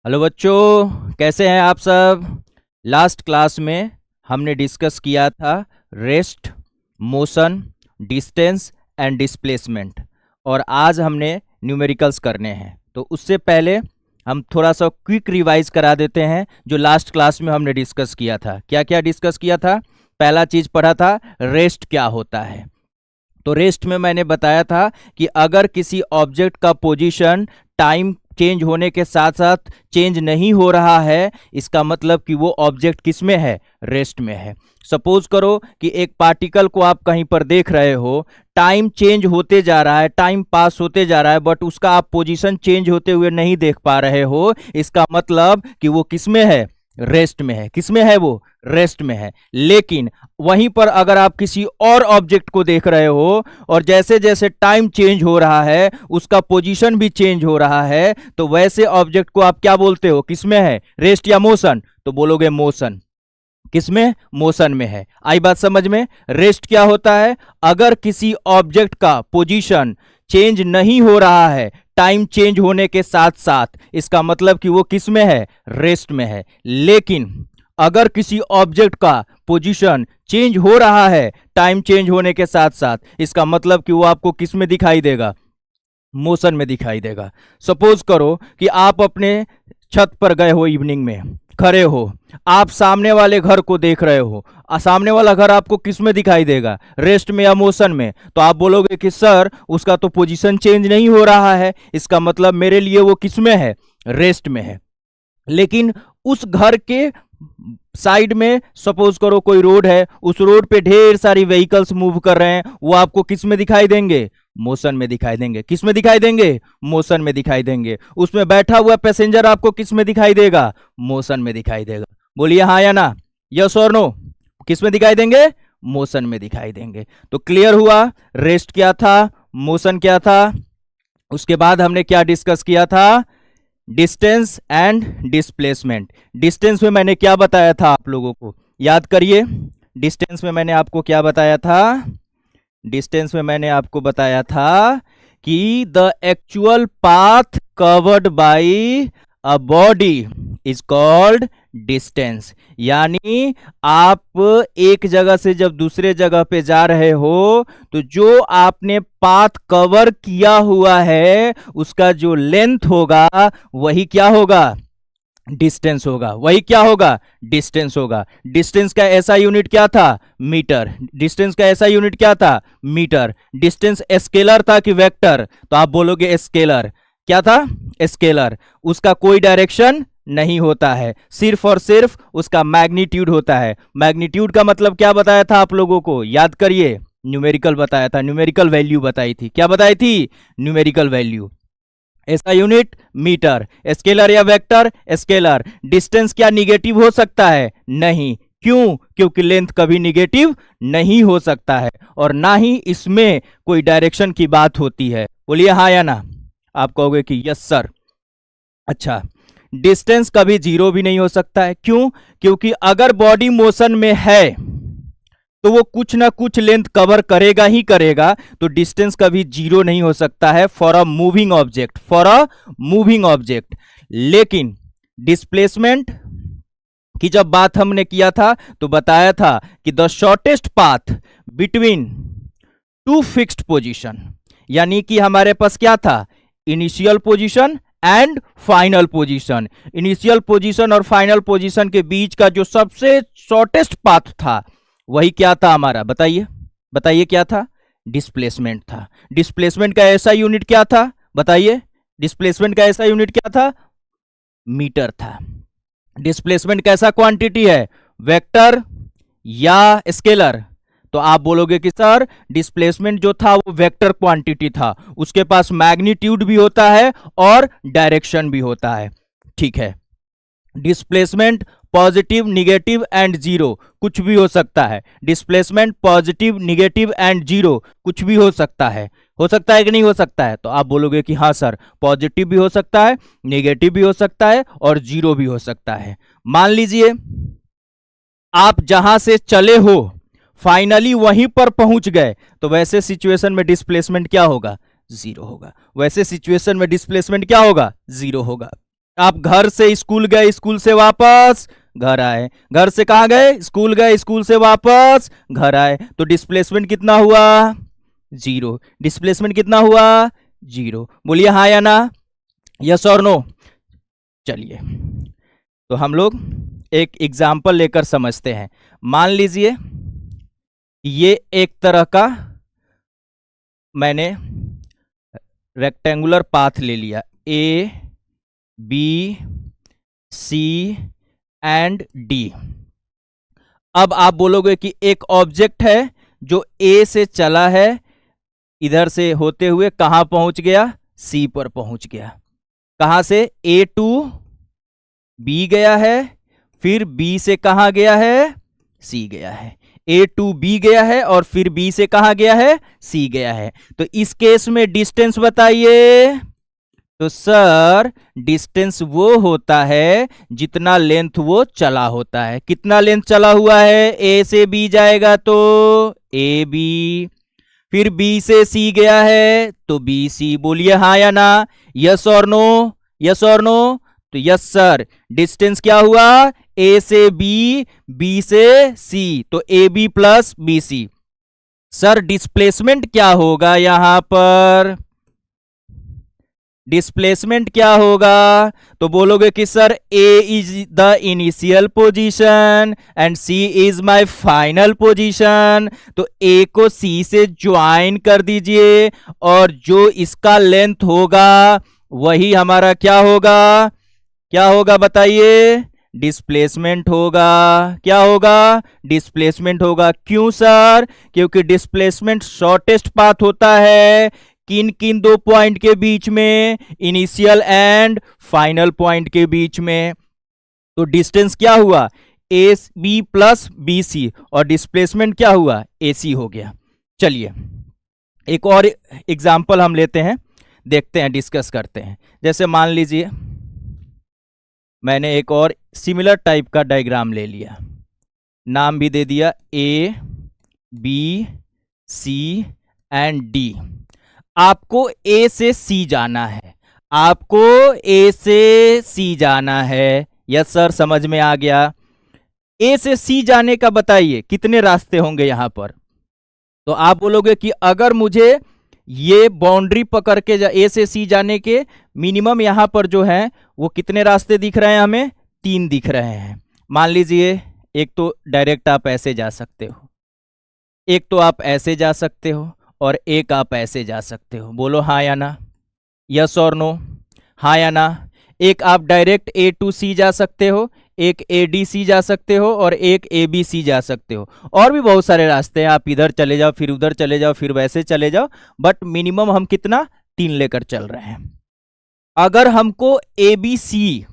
Hello बच्चों, कैसे हैं आप सब। लास्ट क्लास में हमने डिस्कस किया था rest, motion, distance and displacement, और आज हमने न्यूमेरिकल्स करने हैं। तो उससे पहले हम थोड़ा सा क्विक रिवाइज करा देते हैं जो लास्ट क्लास में हमने डिस्कस किया था। क्या क्या डिस्कस किया था? पहला चीज पढ़ा था रेस्ट क्या होता है। तो रेस्ट में मैंने बताया था कि अगर किसी ऑब्जेक्ट का पोजीशन टाइम चेंज होने के साथ साथ चेंज नहीं हो रहा है, इसका मतलब कि वो ऑब्जेक्ट किस में है? रेस्ट में है। सपोज करो कि एक पार्टिकल को आप कहीं पर देख रहे हो, टाइम चेंज होते जा रहा है, टाइम पास होते जा रहा है, बट उसका आप पोजीशन चेंज होते हुए नहीं देख पा रहे हो, इसका मतलब कि वो किस में है? रेस्ट में है। किस में है वो? रेस्ट में है। लेकिन वहीं पर अगर आप किसी और ऑब्जेक्ट को देख रहे हो और जैसे जैसे टाइम चेंज हो रहा है उसका पोजीशन भी चेंज हो रहा है, तो वैसे ऑब्जेक्ट को आप क्या बोलते हो? किस में है? रेस्ट या मोशन? तो बोलोगे मोशन। किसमें? मोशन में है। आई बात समझ में? रेस्ट क्या होता है? अगर किसी ऑब्जेक्ट का पोजीशन चेंज नहीं हो रहा है टाइम चेंज होने के साथ साथ, इसका मतलब कि वो किस में है? रेस्ट में है। लेकिन अगर किसी ऑब्जेक्ट का पोजीशन चेंज हो रहा है टाइम चेंज होने के साथ साथ, इसका मतलब कि वो आपको किस में दिखाई देगा? मोशन में दिखाई देगा। सपोज करो कि आप अपने छत पर गए हो, इवनिंग में खड़े हो, आप सामने वाले घर को देख रहे हो, सामने वाला घर आपको किस में दिखाई देगा? रेस्ट में या मोशन में? तो आप बोलोगे कि सर उसका तो पोजीशन चेंज नहीं हो रहा है, इसका मतलब मेरे लिए वो किस में है? रेस्ट में है। लेकिन उस घर के साइड में सपोज करो कोई रोड है, उस रोड पे ढेर सारी व्हीकल्स मूव कर रहे हैं, वो आपको किस में दिखाई देंगे? मोशन में दिखाई देंगे। किस में दिखाई देंगे? मोशन में दिखाई देंगे। उसमें बैठा हुआ पैसेंजर आपको किस में दिखाई देगा? मोशन में दिखाई देगा। बोलिए हाँ या ना, यस और नो। किस में दिखाई देंगे? मोशन में दिखाई देंगे। तो क्लियर हुआ रेस्ट क्या था, मोशन क्या था। उसके बाद हमने क्या डिस्कस किया था? Distance and displacement. डिस्टेंस में मैंने क्या बताया था आप लोगों को? याद करिए। डिस्टेंस में मैंने आपको क्या बताया था? डिस्टेंस में मैंने आपको बताया था कि the actual path covered by a body is called distance. यानी आप एक जगह से जब दूसरे जगह पे जा रहे हो तो जो आपने पाथ कवर किया हुआ है उसका जो लेंथ होगा वही क्या होगा? डिस्टेंस होगा। वही क्या होगा? डिस्टेंस होगा। डिस्टेंस का ऐसा यूनिट क्या था? मीटर। डिस्टेंस का ऐसा यूनिट क्या था? मीटर। डिस्टेंस स्केलर था कि वेक्टर? तो आप बोलोगे स्केलर। क्या था? स्केलर। उसका कोई डायरेक्शन नहीं होता है, सिर्फ और सिर्फ उसका मैग्नीट्यूड होता है। मैग्नीट्यूड का मतलब क्या बताया था आप लोगों को? याद करिए। न्यूमेरिकल बताया था, न्यूमेरिकल वैल्यू बताई थी। क्या बताई थी? Numerical value. इसका यूनिट मीटर। स्केलर या वेक्टर? स्केलर। डिस्टेंस क्या निगेटिव हो सकता है? नहीं। क्यों? क्योंकि लेंथ कभी निगेटिव नहीं हो सकता है और ना ही इसमें कोई डायरेक्शन की बात होती है। बोलिए हाँ या ना। आप कहोगे कि यस सर। अच्छा, डिस्टेंस कभी जीरो भी नहीं हो सकता है। क्यों? क्योंकि अगर बॉडी मोशन में है तो वो कुछ ना कुछ लेंथ कवर करेगा ही करेगा, तो डिस्टेंस कभी जीरो नहीं हो सकता है for a moving object, for a moving object. लेकिन डिस्प्लेसमेंट की जब बात हमने किया था तो बताया था कि the shortest path between two fixed position, यानी कि हमारे पास क्या था? Initial position and final position. Initial position और फाइनल पोजीशन के बीच का जो सबसे शॉर्टेस्ट पाथ था वही क्या था हमारा? बताइए, बताइए क्या था? डिस्प्लेसमेंट था। डिस्प्लेसमेंट का ऐसा यूनिट क्या था? बताइए। डिस्प्लेसमेंट का ऐसा यूनिट क्या था? मीटर था। डिस्प्लेसमेंट कैसा क्वांटिटी है? वेक्टर या स्केलर? तो आप बोलोगे कि सर डिस्प्लेसमेंट जो था वो वेक्टर क्वांटिटी था, उसके पास मैग्नीट्यूड भी होता है और डायरेक्शन भी होता है। ठीक है। Displacement positive, negative and zero कुछ भी हो सकता है। Displacement positive, negative and zero कुछ भी हो सकता है। हो सकता है कि नहीं हो सकता है? तो आप बोलोगे कि हाँ सर, पॉजिटिव भी हो सकता है, निगेटिव भी हो सकता है और जीरो भी हो सकता है। मान लीजिए आप जहां से चले हो फाइनली वहीं पर पहुंच गए, तो वैसे सिचुएशन में डिस्प्लेसमेंट क्या होगा? जीरो होगा। वैसे सिचुएशन में डिस्प्लेसमेंट क्या होगा? जीरो होगा। आप घर से स्कूल गए, स्कूल से वापस घर आए, घर से कहाँ गए, स्कूल गए, स्कूल से वापस घर आए, तो डिस्प्लेसमेंट कितना हुआ, 0। डिस्प्लेसमेंट कितना हुआ, 0। बोलिए हाँ या ना, यस और नो। चलिए तो हम लोग एक एग्जाम्पल लेकर समझते हैं। मान लीजिए ये एक तरह का मैंने रेक्टेंगुलर पाथ ले लिया, A B C and D. अब आप बोलोगे कि एक ऑब्जेक्ट है जो ए से चला है, इधर से होते हुए कहां पहुंच गया, सी पर पहुंच गया। कहां से, ए टू बी गया है, फिर बी से कहां गया है, सी गया है। ए टू बी गया है और फिर बी से कहां गया है, सी गया है। तो इस केस में डिस्टेंस बताइए। तो सर डिस्टेंस वो होता है जितना लेंथ वो चला होता है। कितना लेंथ चला हुआ है, ए से बी जाएगा तो ए बी, फिर बी से सी गया है तो बी सी। बोलिए हाँ या ना, यस और नो, यस और नो। तो यस सर, डिस्टेंस क्या हुआ, ए से बी, बी से सी, तो A B plus B C. Sir displacement क्या होगा यहां पर, डिस्प्लेसमेंट क्या होगा, तो बोलोगे कि sir A is the initial position and C is my final position. तो ए को सी से ज्वाइन कर दीजिए और जो इसका लेंथ होगा वही हमारा क्या होगा, क्या होगा बताइए, डिस्प्लेसमेंट होगा। क्या होगा, डिस्प्लेसमेंट होगा। क्यों सर, क्योंकि डिस्प्लेसमेंट शॉर्टेस्ट पाथ होता है किन किन दो पॉइंट के बीच में, इनिशियल एंड फाइनल पॉइंट के बीच में। तो डिस्टेंस क्या हुआ, A B plus B C, और डिस्प्लेसमेंट क्या हुआ, ए सी हो गया। चलिए एक और एग्जाम्पल हम लेते हैं, देखते हैं, डिस्कस करते हैं। जैसे मान लीजिए मैंने एक और सिमिलर टाइप का डायग्राम ले लिया, नाम भी दे दिया A B C and D. आपको ए से सी जाना है, आपको ए से सी जाना है। यस सर, समझ में आ गया। ए से सी जाने का बताइए कितने रास्ते होंगे यहां पर। तो आप बोलोगे कि अगर मुझे ये बाउंड्री पकड़ के ए से सी जाने के मिनिमम यहां पर जो है वो कितने रास्ते दिख रहे हैं, हमें 3 दिख रहे हैं। मान लीजिए एक तो डायरेक्ट आप ऐसे जा सकते हो, एक तो आप ऐसे जा सकते हो, और एक आप ऐसे जा सकते हो। बोलो हाँ या ना, यस और नो, हाँ या ना। एक आप डायरेक्ट ए टू सी जा सकते हो, एक ए डी सी जा सकते हो, और एक ए बी सी जा सकते हो। और भी बहुत सारे रास्ते हैं, आप इधर चले जाओ, फिर उधर चले जाओ, फिर वैसे चले जाओ, बट मिनिमम हम कितना, 3 लेकर चल रहे हैं। अगर हमको ए बी सी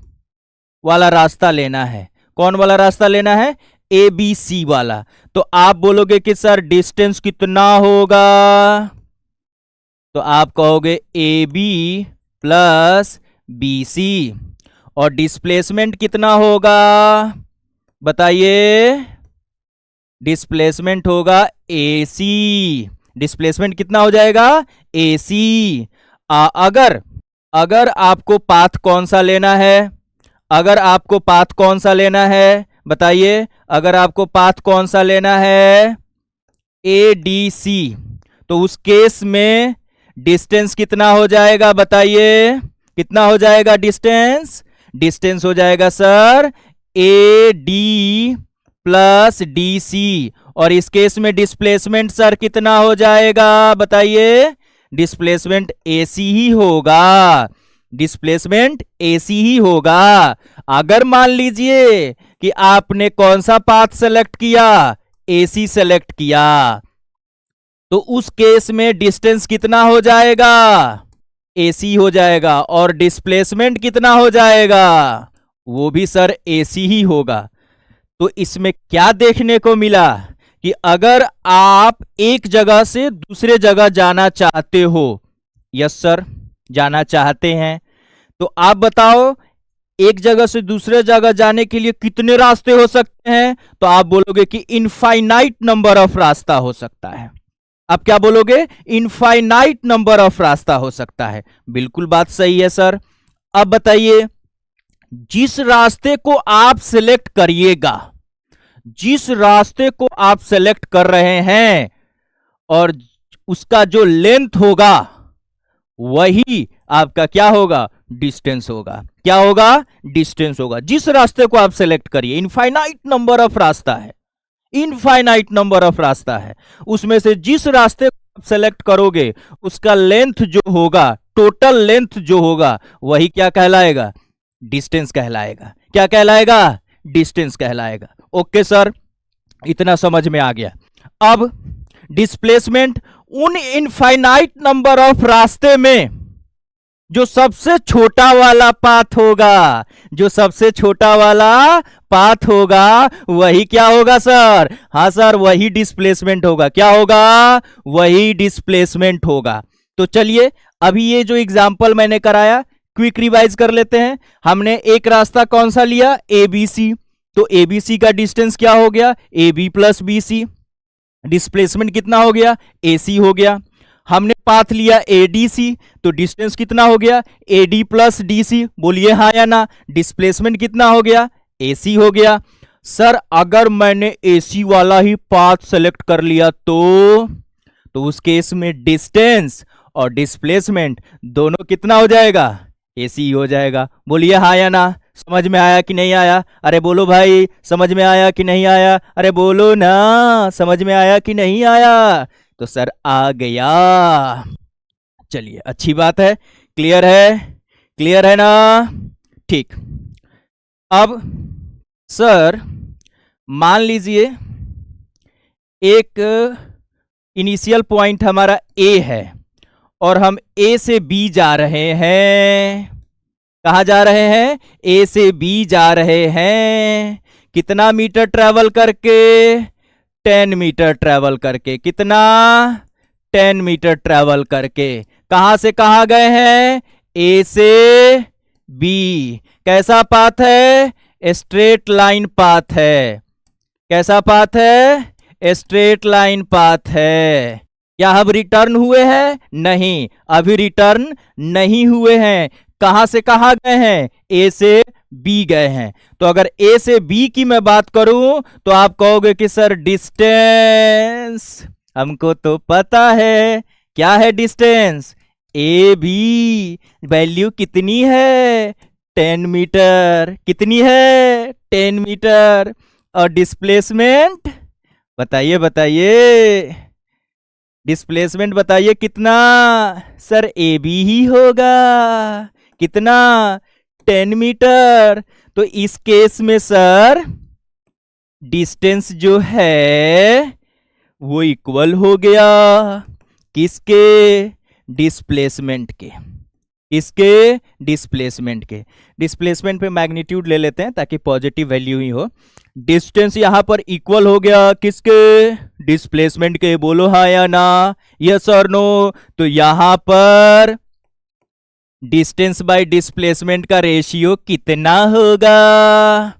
वाला रास्ता लेना है, कौन वाला रास्ता लेना है, ए बी सी वाला, तो आप बोलोगे कि सर डिस्टेंस कितना होगा, तो आप कहोगे A B plus B C. और डिस्प्लेसमेंट कितना होगा बताइए, डिस्प्लेसमेंट होगा ए सी। डिस्प्लेसमेंट कितना हो जाएगा, ए सी। अगर अगर आपको पाथ कौन सा लेना है, अगर आपको पाथ कौन सा लेना है बताइए, अगर आपको पाथ कौन सा लेना है, ए डी सी, तो उस केस में डिस्टेंस कितना हो जाएगा बताइए, कितना हो जाएगा डिस्टेंस, डिस्टेंस हो जाएगा sir A D plus D C. और इस केस में डिस्प्लेसमेंट सर कितना हो जाएगा बताइए, डिस्प्लेसमेंट ए सी ही होगा, डिस्प्लेसमेंट ए सी ही होगा। अगर मान लीजिए कि आपने कौन सा पाथ सेलेक्ट किया, एसी सेलेक्ट किया, तो उस केस में डिस्टेंस कितना हो जाएगा, एसी हो जाएगा, और डिस्प्लेसमेंट कितना हो जाएगा, वो भी सर एसी ही होगा। तो इसमें क्या देखने को मिला कि अगर आप एक जगह से दूसरे जगह जाना चाहते हो, यस सर जाना चाहते हैं, तो आप बताओ एक जगह से दूसरे जगह जाने के लिए कितने रास्ते हो सकते हैं, तो आप बोलोगे कि इनफाइनाइट नंबर ऑफ रास्ता हो सकता है। आप क्या बोलोगे, इनफाइनाइट नंबर ऑफ रास्ता हो सकता है। बिल्कुल बात सही है सर। अब बताइए जिस रास्ते को आप सिलेक्ट करिएगा, जिस रास्ते को आप सिलेक्ट कर रहे हैं और उसका जो लेंथ होगा वही आपका क्या होगा, डिस्टेंस होगा। क्या होगा, डिस्टेंस होगा। जिस रास्ते को आप सिलेक्ट करिए, इनफाइनाइट नंबर ऑफ रास्ता है, इनफाइनाइट नंबर ऑफ रास्ता है, उसमें से जिस रास्ते को आप सेलेक्ट करोगे उसका लेंथ जो होगा, टोटल लेंथ जो होगा, वही क्या कहलाएगा, डिस्टेंस कहलाएगा। क्या कहलाएगा, डिस्टेंस कहलाएगा। ओके सर, इतना समझ में आ गया। अब डिस्प्लेसमेंट उन इनफाइनाइट नंबर ऑफ रास्ते में जो सबसे छोटा वाला पाथ होगा, जो सबसे छोटा वाला पाथ होगा वही क्या होगा सर, हाँ सर, वही डिस्प्लेसमेंट होगा। क्या होगा, वही डिस्प्लेसमेंट होगा। तो चलिए अभी ये जो एग्जांपल मैंने कराया क्विक रिवाइज कर लेते हैं। हमने एक रास्ता कौन सा लिया, एबीसी, तो एबीसी का डिस्टेंस क्या हो गया, A B plus B C. Displacement कितना हो गया, एसी हो गया। हमने पाथ लिया एडीसी, तो डिस्टेंस कितना हो गया, एडी प्लस डीसी। बोलिए हाँ या ना, डिस्प्लेसमेंट कितना हो गया, एसी हो गया। सर अगर मैंने एसी वाला ही पाथ सेलेक्ट कर लिया तो उस केस में डिस्टेंस और डिस्प्लेसमेंट दोनों कितना हो जाएगा, एसी हो जाएगा। बोलिए हाँ या ना, समझ में आया कि नहीं आया, अरे बोलो भाई, समझ में आया कि नहीं आया, अरे बोलो ना, समझ में आया कि नहीं आया। तो सर आ गया। चलिए अच्छी बात है, क्लियर है, क्लियर है ना, ठीक। अब सर मान लीजिए एक इनिशियल पॉइंट हमारा ए है और हम ए से बी जा रहे हैं। कहा जा रहे हैं, ए से बी जा रहे हैं। कितना मीटर ट्रेवल करके, 10 मीटर ट्रेवल करके। कितना, 10 मीटर ट्रेवल करके। कहां से कहां गए हैं, ए से बी। कैसा पाथ है, स्ट्रेट लाइन पाथ है। कैसा पाथ है, स्ट्रेट लाइन पाथ है। क्या हम रिटर्न हुए हैं, नहीं, अभी रिटर्न नहीं हुए हैं। कहां से कहां गए हैं, ए से बी गए हैं। तो अगर ए से बी की मैं बात करूं तो आप कहोगे कि सर डिस्टेंस, हमको तो पता है क्या है डिस्टेंस, ए बी वैल्यू कितनी है, 10 मीटर। कितनी है, 10 मीटर। और डिस्प्लेसमेंट बताइए, बताइए डिस्प्लेसमेंट बताइए कितना, सर ए बी ही होगा। कितना, 10 मीटर। तो इस केस में सर डिस्टेंस जो है वो इक्वल हो गया किसके, डिस्प्लेसमेंट के। इसके डिस्प्लेसमेंट के। डिस्प्लेसमेंट पे मैग्नीट्यूड ले लेते हैं ताकि पॉजिटिव वैल्यू ही हो। डिस्टेंस यहां पर इक्वल हो गया किसके, डिस्प्लेसमेंट के। बोलो हाँ या ना, यस और नो। तो यहां पर डिस्टेंस बाय डिस्प्लेसमेंट का रेशियो कितना होगा,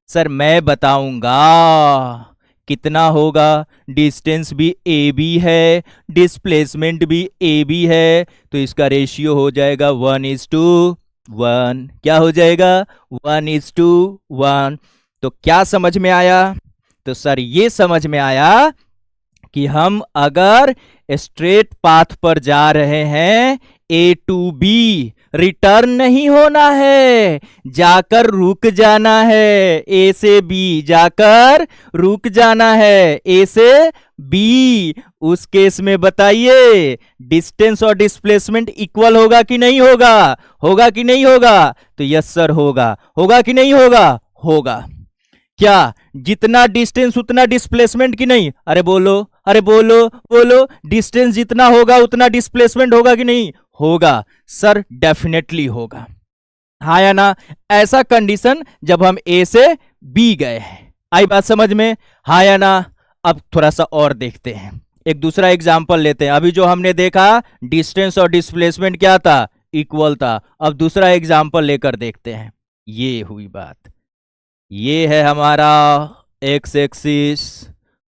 सर मैं बताऊंगा कितना होगा। डिस्टेंस भी ए बी है, डिस्प्लेसमेंट भी ए बी है, तो इसका रेशियो हो जाएगा 1:1। क्या हो जाएगा, 1:1। तो क्या समझ में आया, तो सर ये समझ में आया कि हम अगर स्ट्रेट पाथ पर जा रहे हैं, ए टू बी, रिटर्न नहीं होना है, जाकर रुक जाना है। ए से बी जाकर रुक जाना है, ए से बी। उस केस में बताइए डिस्टेंस और डिस्प्लेसमेंट इक्वल होगा कि नहीं होगा, होगा कि नहीं होगा, तो यस सर होगा। होगा कि नहीं होगा, होगा। क्या जितना डिस्टेंस उतना डिस्प्लेसमेंट की नहीं, अरे बोलो, अरे बोलो बोलो, डिस्टेंस जितना होगा उतना डिस्प्लेसमेंट होगा कि नहीं, होगा सर, डेफिनेटली होगा। हाँ या ना, ऐसा कंडीशन जब हम ए से बी गए हैं। आई बात समझ में, हाँ या ना। अब थोड़ा सा और देखते हैं, एक दूसरा एग्जांपल लेते हैं। अभी जो हमने देखा डिस्टेंस और डिस्प्लेसमेंट क्या था, इक्वल था। अब दूसरा एग्जांपल लेकर देखते हैं। ये हुई बात, ये है हमारा एक्स एक्सिस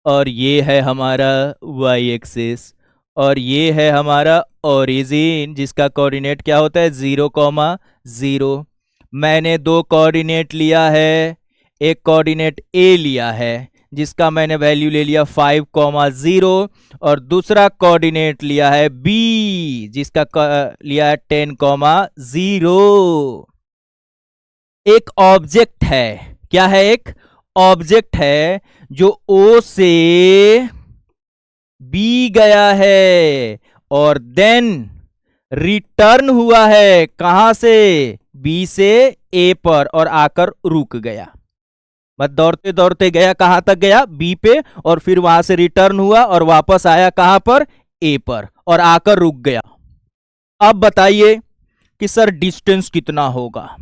और ये है हमारा वाई एक्सिस और ये है हमारा ओरिजिन जिसका कोऑर्डिनेट क्या होता है 0,0। मैंने दो कोऑर्डिनेट लिया है, एक कोऑर्डिनेट ए लिया है जिसका मैंने वैल्यू ले लिया 5,0 और दूसरा कोऑर्डिनेट लिया है बी जिसका लिया है 10,0। एक ऑब्जेक्ट है, क्या है? एक ऑब्जेक्ट है जो ओ से बी गया है और देन रिटर्न हुआ है कहां से? बी से ए पर और आकर रुक गया। मत दौड़ते दौड़ते गया, कहां तक गया? बी पे, और फिर वहां से रिटर्न हुआ और वापस आया कहां पर? ए पर, और आकर रुक गया। अब बताइए कि सर डिस्टेंस कितना होगा?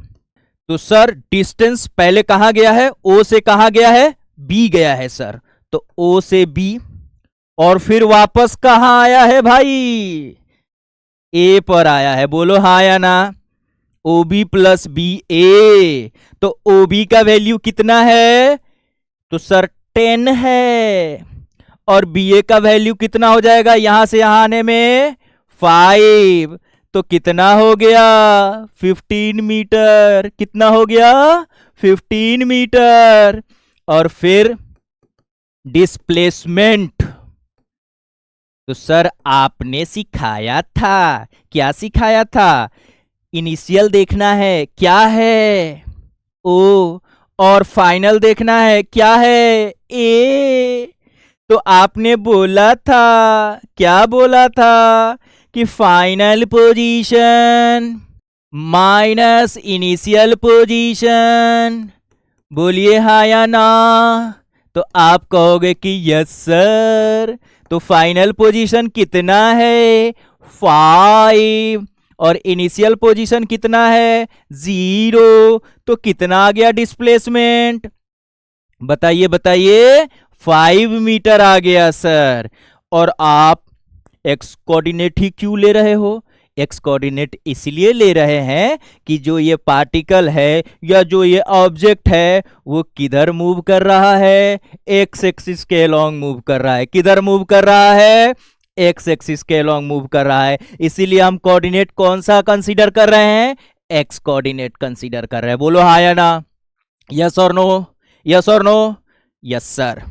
तो सर डिस्टेंस पहले कहां गया है? ओ से कहां गया है? बी गया है सर। तो ओ से बी, और फिर वापस कहां आया है भाई? ए पर आया है। बोलो हाँ या ना? ओ बी प्लस बी ए। तो ओ बी का वैल्यू कितना है? तो सर 10 है। और बी ए का वैल्यू कितना हो जाएगा यहां से यहां आने में? 5। तो कितना हो गया? 15 मीटर। कितना हो गया? 15 मीटर। और फिर डिस्प्लेसमेंट, तो सर आपने सिखाया था, क्या सिखाया था? इनिशियल देखना है, क्या है? ओ। और फाइनल देखना है, क्या है? ए। तो आपने बोला था, क्या बोला था? कि final position minus initial position. बोलिए हाँ या ना? तो आप कहोगे कि यस सर। तो फाइनल पोजीशन कितना है? 5। और इनिशियल पोजीशन कितना है? 0। तो कितना आ गया डिस्प्लेसमेंट? बताइए बताइए। 5 मीटर आ गया सर। और आप एक्स कोऑर्डिनेट ही क्यों ले रहे हो? एक्स कोऑर्डिनेट इसलिए ले रहे हैं कि जो ये पार्टिकल है या जो ये ऑब्जेक्ट है वो किधर मूव कर रहा है? एक्स एक्सिस के अलोंग मूव कर रहा है। किधर मूव कर रहा है? एक्स एक्सिस के अलोंग मूव कर रहा है। इसीलिए हम कोऑर्डिनेट कौन सा कंसीडर कर रहे हैं? एक्स कोऑर्डिनेट कंसीडर कर रहे हैं। बोलो हाँ या ना? यस और नो? यस और नो? Yes sir.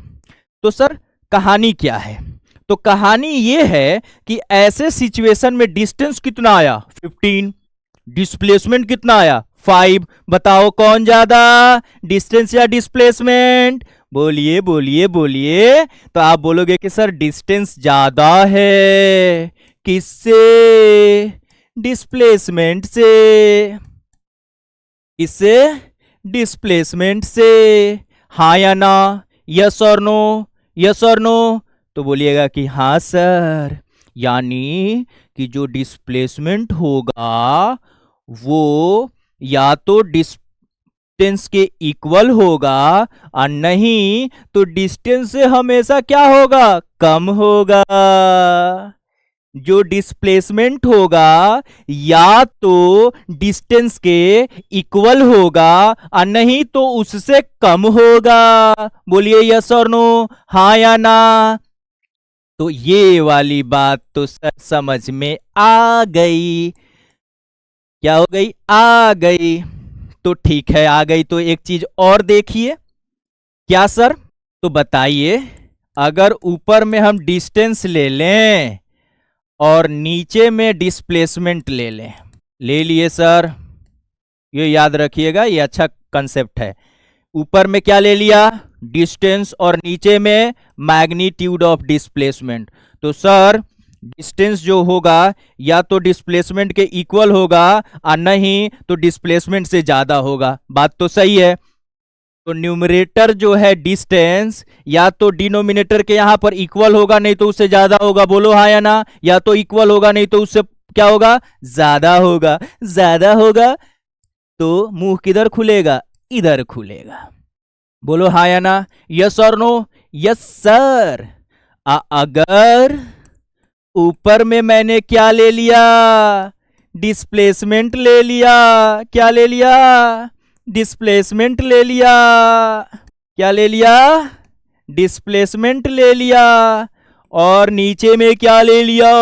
तो सर कहानी क्या है? तो कहानी ये है कि ऐसे सिचुएशन में डिस्टेंस कितना आया? 15। डिस्प्लेसमेंट कितना आया? 5। बताओ कौन ज्यादा, डिस्टेंस या डिस्प्लेसमेंट? बोलिए बोलिए बोलिए। तो आप बोलोगे कि सर डिस्टेंस ज्यादा है। किससे? डिस्प्लेसमेंट से। किससे? डिस्प्लेसमेंट से। हाँ या ना? यस और नो? यस और नो? तो बोलिएगा कि हाँ सर। यानी कि जो डिस्प्लेसमेंट होगा वो या तो डिस्टेंस के इक्वल होगा और नहीं तो डिस्टेंस से हमेशा क्या होगा? कम होगा। जो डिस्प्लेसमेंट होगा या तो डिस्टेंस के इक्वल होगा और नहीं तो उससे कम होगा। बोलिए यस और नो? हाँ या ना? तो ये वाली बात तो सर समझ में आ गई। क्या हो गई? आ गई। तो ठीक है, आ गई तो एक चीज और देखिए। क्या सर? तो बताइए, अगर ऊपर में हम डिस्टेंस ले लें और नीचे में डिस्प्लेसमेंट ले लें। ले लिए सर? ये याद रखिएगा, ये अच्छा कंसेप्ट है। ऊपर में क्या ले लिया? डिस्टेंस, और नीचे में मैग्नीट्यूड ऑफ डिस्प्लेसमेंट। तो सर डिस्टेंस जो होगा या तो डिस्प्लेसमेंट के इक्वल होगा और नहीं तो डिस्प्लेसमेंट से ज्यादा होगा। बात तो सही है। तो न्यूमरेटर जो है डिस्टेंस या तो डिनोमिनेटर के यहां पर इक्वल होगा नहीं तो उससे ज्यादा होगा। बोलो हाँ या ना? या तो इक्वल होगा नहीं तो उससे क्या होगा? ज्यादा होगा। ज्यादा होगा तो मुंह किधर खुलेगा? इधर खुलेगा। बोलो हाँ या ना? यस और नो? Yes sir. अगर ऊपर में मैंने क्या ले लिया? डिस्प्लेसमेंट ले लिया। क्या ले लिया? डिस्प्लेसमेंट ले लिया। क्या ले लिया? डिस्प्लेसमेंट ले लिया। और नीचे में क्या ले लिया?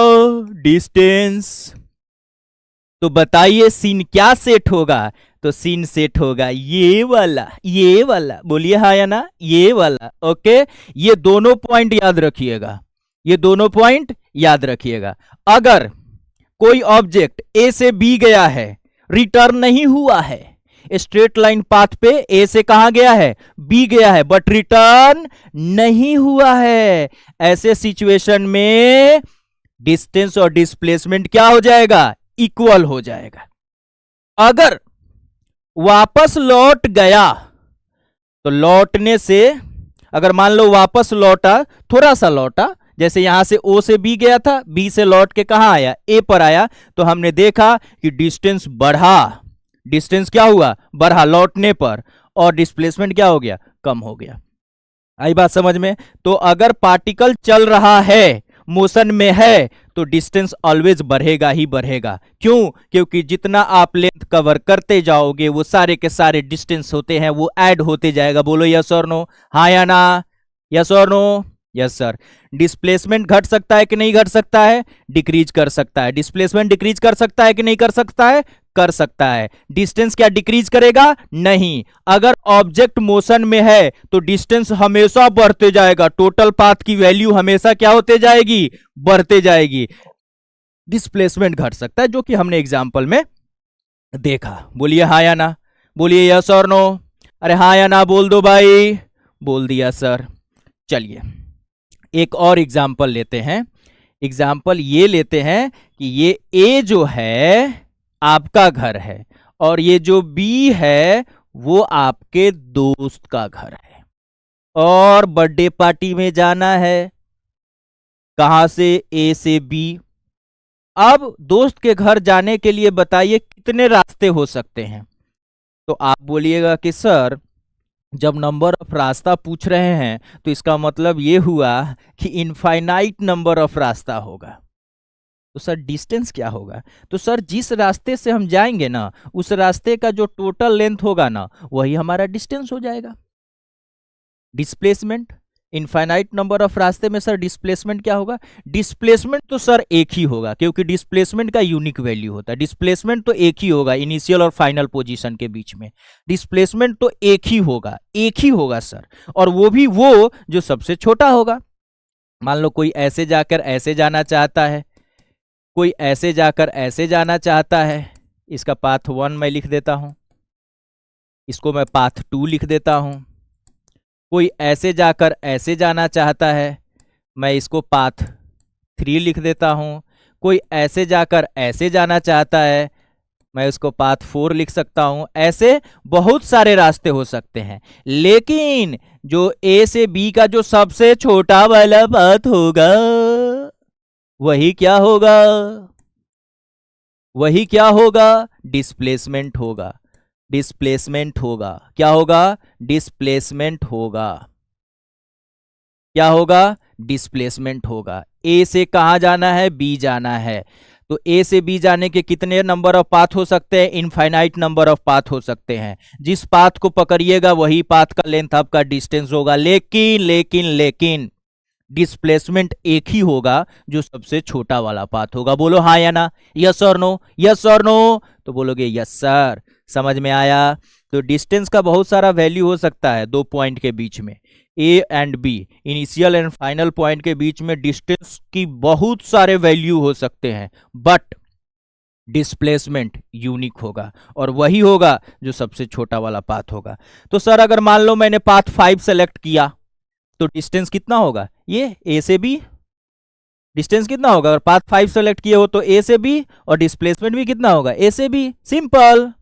डिस्टेंस। तो बताइए सीन क्या सेट होगा? तो सीन सेट होगा ये वाला, ये वाला। बोलिए हाँ या ना, ये वाला। ओके, ये दोनों पॉइंट याद रखिएगा, ये दोनों पॉइंट याद रखिएगा। अगर कोई ऑब्जेक्ट ए से बी गया है, रिटर्न नहीं हुआ है, स्ट्रेट लाइन पाथ पे ए से कहां गया है? बी गया है, बट रिटर्न नहीं हुआ है, ऐसे सिचुएशन में डिस्टेंस और डिस्प्लेसमेंट क्या हो जाएगा? इक्वल हो जाएगा। अगर वापस लौट गया तो लौटने से, अगर मान लो वापस लौटा, थोड़ा सा लौटा, जैसे यहां से ओ से बी गया था, बी से लौट के कहां आया? ए पर आया, तो हमने देखा कि डिस्टेंस बढ़ा। डिस्टेंस क्या हुआ? बढ़ा लौटने पर, और डिस्प्लेसमेंट क्या हो गया? कम हो गया। आई बात समझ में? तो अगर पार्टिकल चल रहा है, मोशन में है, तो डिस्टेंस ऑलवेज बढ़ेगा ही बढ़ेगा। क्यों? क्योंकि जितना आप लेंथ कवर करते जाओगे, वो सारे के सारे डिस्टेंस होते हैं वो ऐड होते जाएगा। बोलो यस और नो, हाँ या ना, यस और नो? Yes sir. डिस्प्लेसमेंट घट सकता है कि नहीं घट सकता है? डिक्रीज कर सकता है। डिस्प्लेसमेंट डिक्रीज कर सकता है कि नहीं कर सकता है? कर सकता है। डिस्टेंस क्या डिक्रीज करेगा? नहीं। अगर ऑब्जेक्ट मोशन में है तो डिस्टेंस हमेशा बढ़ते जाएगा, टोटल पाथ की वैल्यू हमेशा क्या होते जाएगी? बढ़ते जाएगी। डिस्प्लेसमेंट घट सकता है, जो कि हमने एग्जाम्पल में देखा। बोलिए हाँ या ना, बोलिए यस और नो। अरे हाँ या ना बोल दो भाई। बोल दिया सर। चलिए एक और एग्जाम्पल लेते हैं। एग्जाम्पल ये लेते हैं कि ये ए जो है आपका घर है, और ये जो बी है वो आपके दोस्त का घर है, और बर्थडे पार्टी में जाना है। कहां से? ए से बी। अब दोस्त के घर जाने के लिए बताइए कितने रास्ते हो सकते हैं? तो आप बोलिएगा कि सर जब नंबर ऑफ रास्ता पूछ रहे हैं तो इसका मतलब ये हुआ कि इनफाइनाइट नंबर ऑफ रास्ता होगा। तो सर डिस्टेंस क्या होगा? तो सर जिस रास्ते से हम जाएंगे ना, उस रास्ते का जो टोटल लेंथ होगा ना, वही हमारा डिस्टेंस हो जाएगा। डिस्प्लेसमेंट, इनफाइनाइट नंबर ऑफ रास्ते में सर डिस्प्लेसमेंट क्या होगा? डिस्प्लेसमेंट तो सर एक ही होगा, क्योंकि डिस्प्लेसमेंट का यूनिक वैल्यू होता है। डिस्प्लेसमेंट तो एक ही होगा इनिशियल और फाइनल पोजीशन के बीच में। डिस्प्लेसमेंट तो एक ही होगा, एक ही होगा सर, और वो भी वो जो सबसे छोटा होगा। मान लो कोई ऐसे जाकर ऐसे जाना चाहता है, कोई ऐसे जाकर ऐसे जाना चाहता है। इसका पाथ 1 मैं लिख देता हूं, इसको मैं पाथ 2 लिख देता हूं। कोई ऐसे जाकर ऐसे जाना चाहता है, मैं इसको पाथ 3 लिख देता हूं। कोई ऐसे जाकर ऐसे जाना चाहता है, मैं इसको पाथ 4 लिख सकता हूं। ऐसे बहुत सारे रास्ते हो सकते हैं, लेकिन जो ए से बी का जो सबसे छोटा वाला पाथ होगा, वही क्या होगा? वही क्या होगा? डिस्प्लेसमेंट होगा। डिस्प्लेसमेंट होगा। क्या होगा? डिस्प्लेसमेंट होगा। क्या होगा? डिस्प्लेसमेंट होगा। ए से कहां जाना है? बी जाना है। तो ए से बी जाने के कितने नंबर ऑफ पाथ हो सकते हैं? इनफाइनाइट नंबर ऑफ पाथ हो सकते हैं। जिस पाथ को पकड़िएगा वही पाथ का लेंथ आपका डिस्टेंस होगा। लेकिन लेकिन लेकिन डिस्प्लेसमेंट एक ही होगा, जो सबसे छोटा वाला पाथ होगा। बोलो हाँ या ना, यस और नो, यस और नो। तो बोलोगे यस सर। समझ में आया? तो डिस्टेंस का बहुत सारा वैल्यू हो सकता है दो पॉइंट के बीच में, A and B, initial and final point के बीच में डिस्टेंस की बहुत सारे वैल्यू हो सकते हैं, बट डिस्प्लेसमेंट यूनिक होगा, और वही होगा जो सबसे छोटा वाला पाथ होगा। तो सर अगर मान लो मैंने पाथ 5 सेलेक्ट किया, तो डिस्टेंस कितना होगा? ये ए से बी डिस्टेंस कितना होगा? अगर पाथ 5 सेलेक्ट किए हो तो ए से बी, और डिस्प्लेसमेंट भी कितना होगा? ए से बी। सिंपल।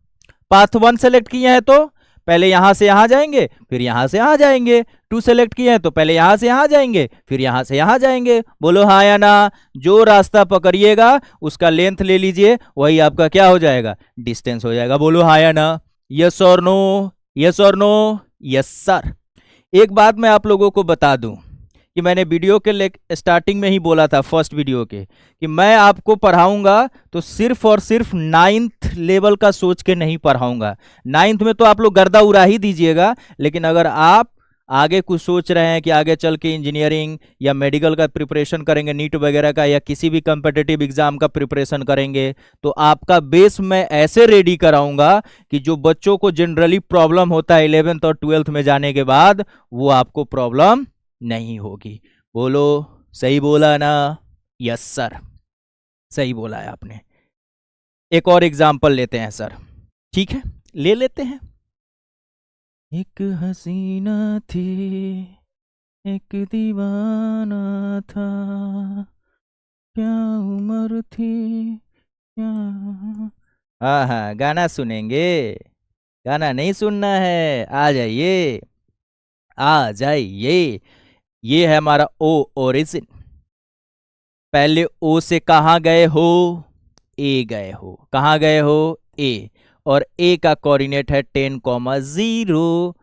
पाथ 1 सेलेक्ट किए हैं तो पहले यहां से यहां जाएंगे, फिर यहां से यहां जाएंगे। 2 सेलेक्ट किए हैं तो पहले यहां से यहां जाएंगे, फिर यहां से यहां जाएंगे। बोलो हाँ या ना। जो रास्ता पकड़िएगा उसका लेंथ ले लीजिए, वही आपका क्या हो जाएगा? डिस्टेंस हो जाएगा। बोलो हाँ या ना, यस और नो, यस और नो। Yes sir. एक बात मैं आप लोगों को बता दूं कि मैंने वीडियो के स्टार्टिंग में ही बोला था, फर्स्ट वीडियो के, कि मैं आपको पढ़ाऊंगा तो सिर्फ और सिर्फ 9th लेवल का सोच के नहीं पढ़ाऊंगा। 9th में तो आप लोग गर्दा उड़ा ही दीजिएगा, लेकिन अगर आप आगे कुछ सोच रहे हैं कि आगे चल के इंजीनियरिंग या मेडिकल का प्रिपरेशन करेंगे, नीट वगैरह का, या किसी भी कम्पिटिटिव एग्जाम का प्रिपरेशन करेंगे, तो आपका बेस मैं ऐसे रेडी कराऊंगा कि जो बच्चों को जनरली प्रॉब्लम होता है 11th और 12th में जाने के बाद, वो आपको प्रॉब्लम नहीं होगी। बोलो, सही बोला ना? यस सर, सही बोला है आपने। एक और एग्जाम्पल लेते हैं सर, ठीक है, ले लेते हैं। एक हसीना थी, एक दीवाना था, क्या उम्र थी, क्या। हाँ हाँ, गाना सुनेंगे? गाना नहीं सुनना है? आ जाइए, आ जाइए। ये है हमारा ओ ओरिजिन। पहले ओ से कहाँ गए हो? ए गए हो। कहाँ गए हो? ए। और ए का कोऑर्डिनेट है 10,0।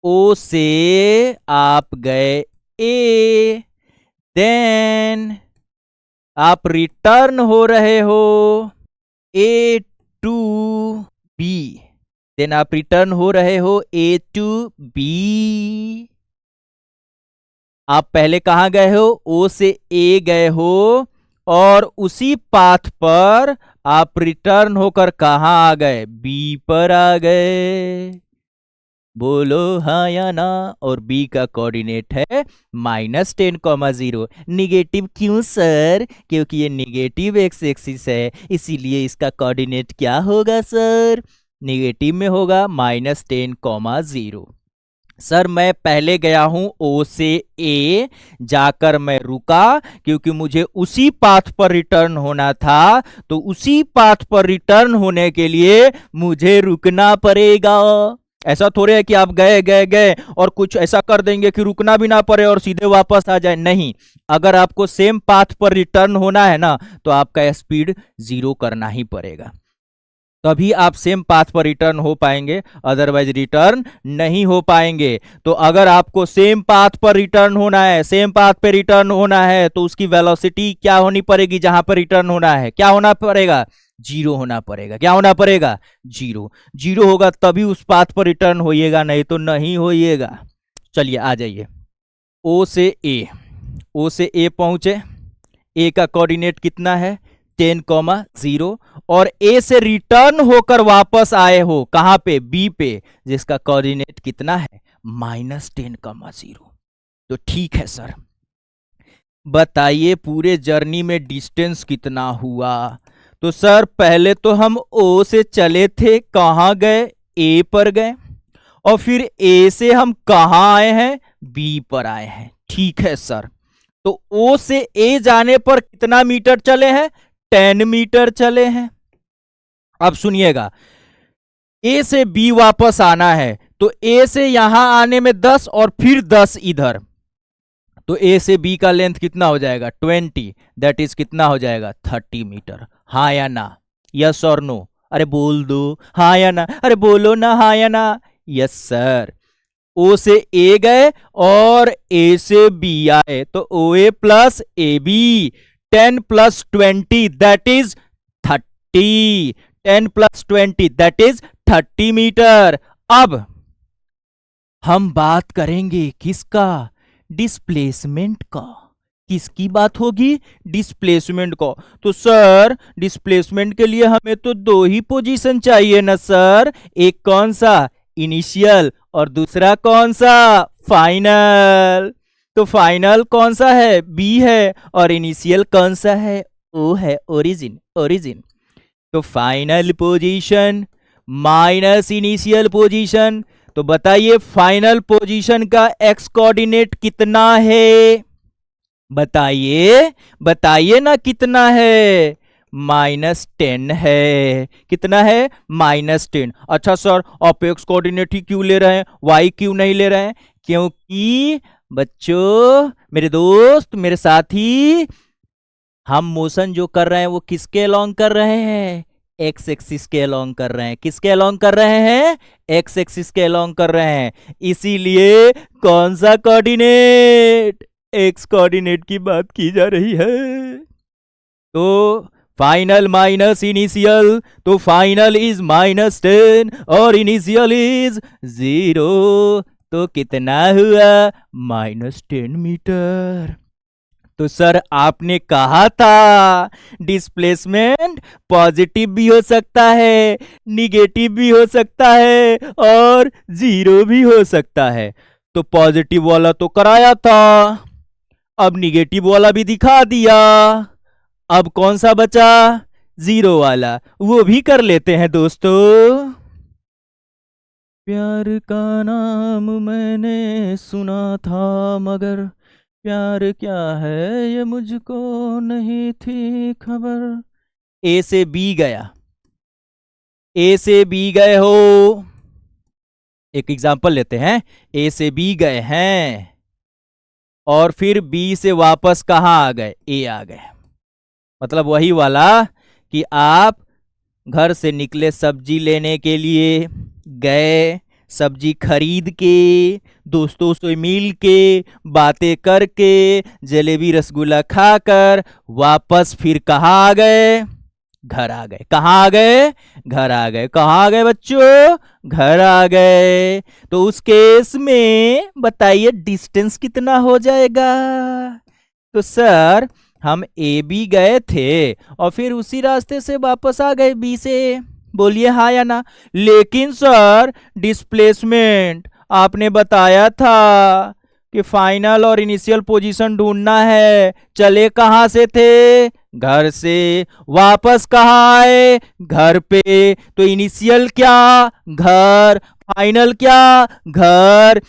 ओ से आप गए ए, देन आप रिटर्न हो रहे हो ए टू बी, देन आप रिटर्न हो रहे हो ए टू बी। आप पहले कहां गए हो? ओ से ए गए हो, और उसी पाथ पर आप रिटर्न होकर कहां आ गए? बी पर आ गए। बोलो हाँ या ना? और बी का कोऑर्डिनेट है -10,0। निगेटिव क्यों सर? क्योंकि ये निगेटिव एक्स एक्सिस है, इसीलिए इसका कोऑर्डिनेट क्या होगा सर? निगेटिव में होगा -10,0। सर मैं पहले गया हूं ओ से ए, जाकर मैं रुका, क्योंकि मुझे उसी पाथ पर रिटर्न होना था, तो उसी पाथ पर रिटर्न होने के लिए मुझे रुकना पड़ेगा। ऐसा थोड़े है कि आप गए गए गए और कुछ ऐसा कर देंगे कि रुकना भी ना पड़े और सीधे वापस आ जाए। नहीं, अगर आपको सेम पाथ पर रिटर्न होना है ना, तो आपका स्पीड 0 करना ही पड़ेगा, तभी आप सेम पाथ पर रिटर्न हो पाएंगे, अदरवाइज रिटर्न नहीं हो पाएंगे। तो अगर आपको सेम पाथ पर रिटर्न होना है, सेम पाथ पर रिटर्न होना है, तो उसकी वेलोसिटी क्या होनी पड़ेगी? जहां पर रिटर्न होना है क्या होना पड़ेगा? 0 होना पड़ेगा। क्या होना पड़ेगा? 0। 0 होगा तभी उस पाथ पर रिटर्न होइएगा, नहीं तो नहीं होइएगा। चलिए आ जाइए, ओ से ए, ओ से ए पहुंचे, ए का कोऑर्डिनेट कितना है? 10,0। और ए से रिटर्न होकर वापस आए हो कहां पे? बी पे, जिसका कोऑर्डिनेट कितना है? -10,0। तो ठीक है सर, बताइए पूरे जर्नी में डिस्टेंस कितना हुआ? तो सर पहले तो हम ओ से चले थे, कहां गए? ए पर गए, और फिर ए से हम कहां आए हैं? बी पर आए हैं। ठीक है सर, तो ओ से ए जाने पर कितना मीटर चले हैं? 10 मीटर चले हैं। अब सुनिएगा, ए से बी वापस आना है, तो ए से यहां आने में 10 और फिर 10 इधर, तो ए से बी का लेंथ कितना हो जाएगा? 20, दैट इज कितना हो जाएगा? 30 मीटर। हाँ या ना? यस और नो? अरे बोल दो हाँ या ना, अरे बोलो ना हाँ या ना? Yes sir. ओ से ए गए और ए से बी आए, तो O A plus A B, 10 + 20 that is 30। 10 + 20 that is 30 metre. अब हम बात करेंगे किसका? डिस्प्लेसमेंट का। किसकी बात होगी? डिस्प्लेसमेंट का। तो सर डिस्प्लेसमेंट के लिए हमें तो 2 ही पोजीशन चाहिए ना सर, एक कौन सा? इनिशियल, और दूसरा कौन सा? फाइनल। तो फाइनल कौन सा है? बी है, और इनिशियल कौन सा है? ओ है, ओरिजिन। ओरिजिन। तो final position minus initial position, तो बताइए फाइनल पोजीशन का एक्स कोऑर्डिनेट कितना है? बताइए, बताइए ना कितना है? -10 है। कितना है? -10। अच्छा सर आप एक्स कोऑर्डिनेट ही क्यों ले रहे हैं, वाई क्यों नहीं ले रहे हैं? क्योंकि बच्चों, मेरे दोस्त, मेरे साथी, हम मोशन जो कर रहे हैं वो किसके अलोंग कर रहे हैं? एक्स एक्सिस के अलोंग कर रहे हैं। किसके अलोंग कर रहे हैं? एक्स एक्सिस के अलोंग कर रहे हैं। इसीलिए कौन सा कोऑर्डिनेट? एक्स कोऑर्डिनेट की बात की जा रही है। तो फाइनल माइनस इनिशियल, तो फाइनल इज -10 और इनिशियल इज 0। तो कितना हुआ? -10 मीटर। तो सर आपने कहा था डिस्प्लेसमेंट पॉजिटिव भी हो सकता है, निगेटिव भी हो सकता है और जीरो भी हो सकता है। तो पॉजिटिव वाला तो कराया था, अब निगेटिव वाला भी दिखा दिया। अब कौन सा बचा? जीरो वाला, वो भी कर लेते हैं दोस्तों। प्यार का नाम मैंने सुना था, मगर प्यार क्या है ये मुझको नहीं थी खबर। ए से बी गया, ए से बी गए हो। एक एग्जांपल लेते हैं, ए से बी गए हैं और फिर बी से वापस कहाँ आ गए? ए आ गए। मतलब वही वाला कि आप घर से निकले सब्जी लेने के लिए, गए, सब्जी खरीद के, दोस्तों से मिल के, बातें करके, जलेबी रसगुल्ला खाकर वापस फिर कहाँ आ गए? घर आ गए। कहाँ आ गए? घर आ गए। कहाँ आ गए बच्चों? घर आ गए। तो उस केस में बताइए डिस्टेंस कितना हो जाएगा? तो सर हम ए बी गए थे और फिर उसी रास्ते से वापस आ गए बी से। बोलिए हाँ या ना। लेकिन सर डिस्प्लेसमेंट आपने बताया था कि फाइनल और इनिशियल पोजीशन ढूंढना है। चले कहाँ से थे? घर से। वापस कहाँ आए? घर पे। तो इनिशियल क्या? घर। फाइनल क्या? घर।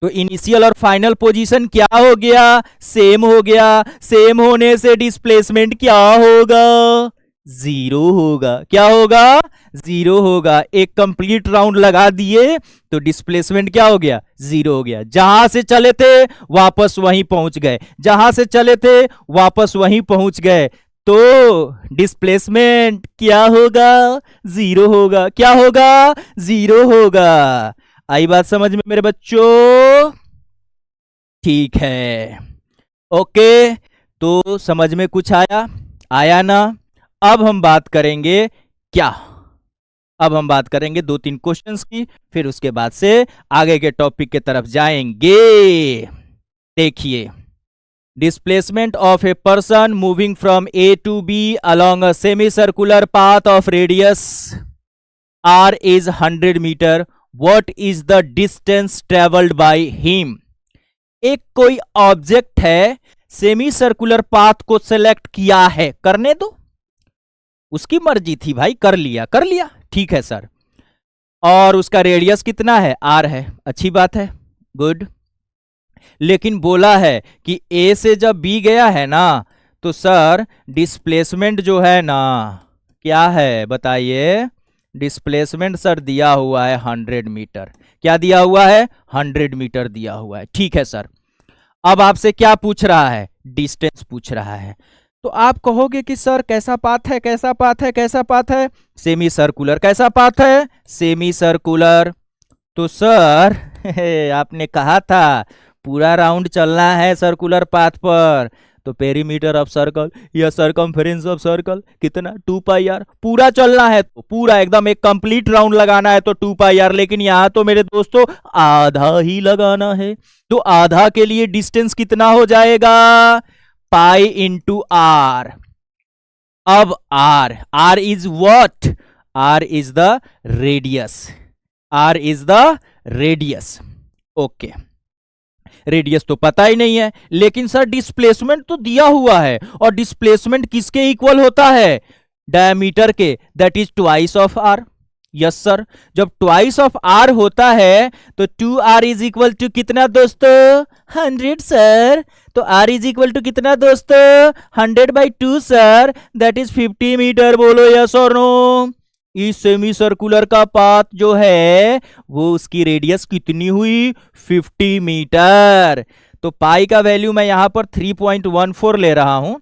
तो इनिशियल और फाइनल पोजीशन क्या हो गया? सेम हो गया। सेम होने से डिस्प्लेसमेंट क्या होगा? जीरो होगा। क्या होगा? जीरो होगा। एक कंप्लीट राउंड लगा दिए तो डिस्प्लेसमेंट क्या हो गया? जीरो हो गया। जहां से चले थे वापस वहीं पहुंच गए, जहां से चले थे वापस वहीं पहुंच गए। तो डिस्प्लेसमेंट क्या होगा? जीरो होगा। क्या होगा? जीरो होगा। आई बात समझ में मेरे बच्चों? ठीक है, ओके। तो समझ में कुछ आया? आया ना? अब हम बात करेंगे क्या? अब हम बात करेंगे 2-3 क्वेश्चंस की, फिर उसके बाद से आगे के टॉपिक के तरफ जाएंगे। देखिए, displacement of a person moving from A to B along a semi circular path of radius r is 100 metre. What is the distance traveled by him? एक कोई ऑब्जेक्ट है, सेमी सर्कुलर पाथ को select किया है, करने दो, उसकी मर्जी थी भाई, कर लिया कर लिया, ठीक है सर। और उसका रेडियस कितना है? r है। अच्छी बात है, गुड। लेकिन बोला है कि a से जब b गया है ना, तो सर डिस्प्लेसमेंट जो है ना, क्या है बताइए? डिस्प्लेसमेंट सर दिया हुआ है 100 मीटर। क्या दिया हुआ है? 100 मीटर दिया हुआ है। ठीक है सर। अब आपसे क्या पूछ रहा है? डिस्टेंस पूछ रहा है। तो आप कहोगे कि सर कैसा पाथ है, कैसा पाथ है, कैसा पाथ है? Semi circular. कैसा पाथ है? Semi circular. तो सर आपने कहा था पूरा राउंड चलना है सर्कुलर पाथ पर, तो पेरीमीटर ऑफ सर्कल या सर्कमफेरेंस ऑफ सर्कल कितना? 2πr। पूरा चलना है तो पूरा एकदम एक कंप्लीट राउंड लगाना है तो 2πr। लेकिन यहां तो मेरे दोस्तों आधा ही लगाना है, तो आधा के लिए डिस्टेंस कितना हो जाएगा? Pi into R. अब R is what? R is the radius. R is the radius. Okay, radius तो पता ही नहीं है, लेकिन सर डिस्प्लेसमेंट तो दिया हुआ है, और डिस्प्लेसमेंट किसके इक्वल होता है? डायमीटर के, that is twice of R. Yes sir, जब ट्वाइस ऑफ आर होता है तो 2r इज इक्वल टू कितना दोस्तों? 100 सर। तो r इज इक्वल टू कितना दोस्तों? 100/2 सर, दैट इज 50 मीटर। बोलो यस और नो। इस सेमी सर्कुलर का पाथ जो है वो उसकी रेडियस कितनी हुई? 50 मीटर। तो पाई का वैल्यू मैं यहां पर 3.14 ले रहा हूं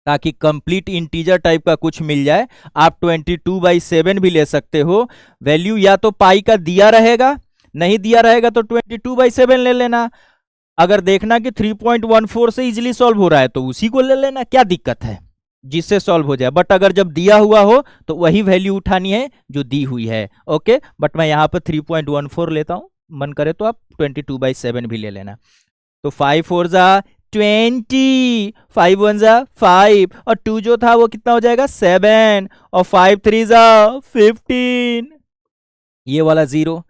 ताकि कंप्लीट इंटीजर टाइप का कुछ मिल जाए। आप 22/7 भी ले सकते हो। वैल्यू या तो पाई का दिया रहेगा, नहीं दिया रहेगा तो 22/7 ले लेना। अगर देखना कि 3.14 से इजीली सॉल्व हो रहा है तो उसी को ले लेना, क्या दिक्कत है, जिससे सॉल्व हो जाए। बट अगर जब दिया हुआ हो तो वही वैल्यू उठानी है जो दी हुई है। ओके, बट मैं यहां पर 3.14 लेता हूं, मन करे तो आप 22/7 भी ले लेना। तो 5 4 जा 20, 5 1 जा 5, और 2 जो था वो कितना हो जाएगा 7, और 5 3 जा 15, ये वाला 0।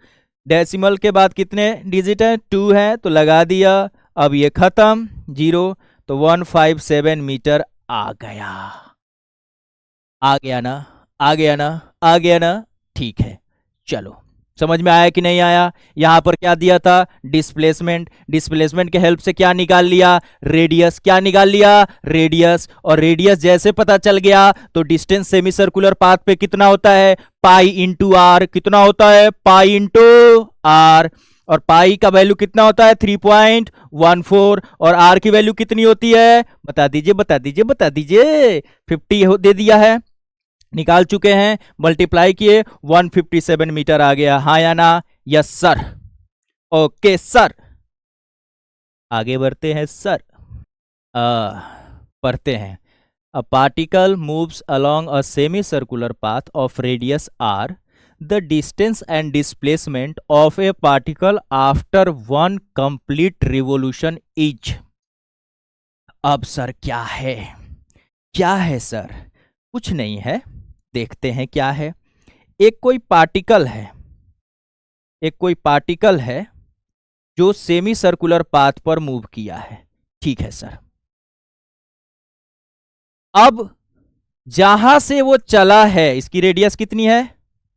डेसिमल के बाद कितने डिजिट है 2 है तो लगा दिया, अब ये खत्म 0, तो 157 मीटर आ गया। आ गया ना, आ गया ना, आ गया ना, ठीक है। चलो समझ में आया कि नहीं आया? यहां पर क्या दिया था डिस्प्लेसमेंट, डिस्प्लेसमेंट के हेल्प से क्या निकाल लिया रेडियस, क्या निकाल लिया रेडियस, और रेडियस जैसे पता चल गया तो डिस्टेंस सेमी सर्कुलर पाथ पे कितना होता है पाई इंटू आर, कितना होता है पाई इंटू आर, और पाई का वैल्यू कितना होता है 3.14, और आर की वैल्यू कितनी होती है बता दीजिए बता दीजिए बता दीजिए, 50 दे दिया है, निकाल चुके हैं, मल्टीप्लाई किए 157 मीटर आ गया, हाँ या ना? Yes sir, okay sir. आगे बढ़ते हैं सर, पढ़ते हैं। A particle moves along a semi circular path of radius R, the distance and displacement of a particle after 1 complete revolution is. अब सर क्या है, क्या है सर? कुछ नहीं है, देखते हैं क्या है। एक कोई पार्टिकल है, एक कोई पार्टिकल है जो सेमी सर्कुलर पाथ पर मूव किया है, ठीक है सर। अब जहां से वो चला है, इसकी रेडियस कितनी है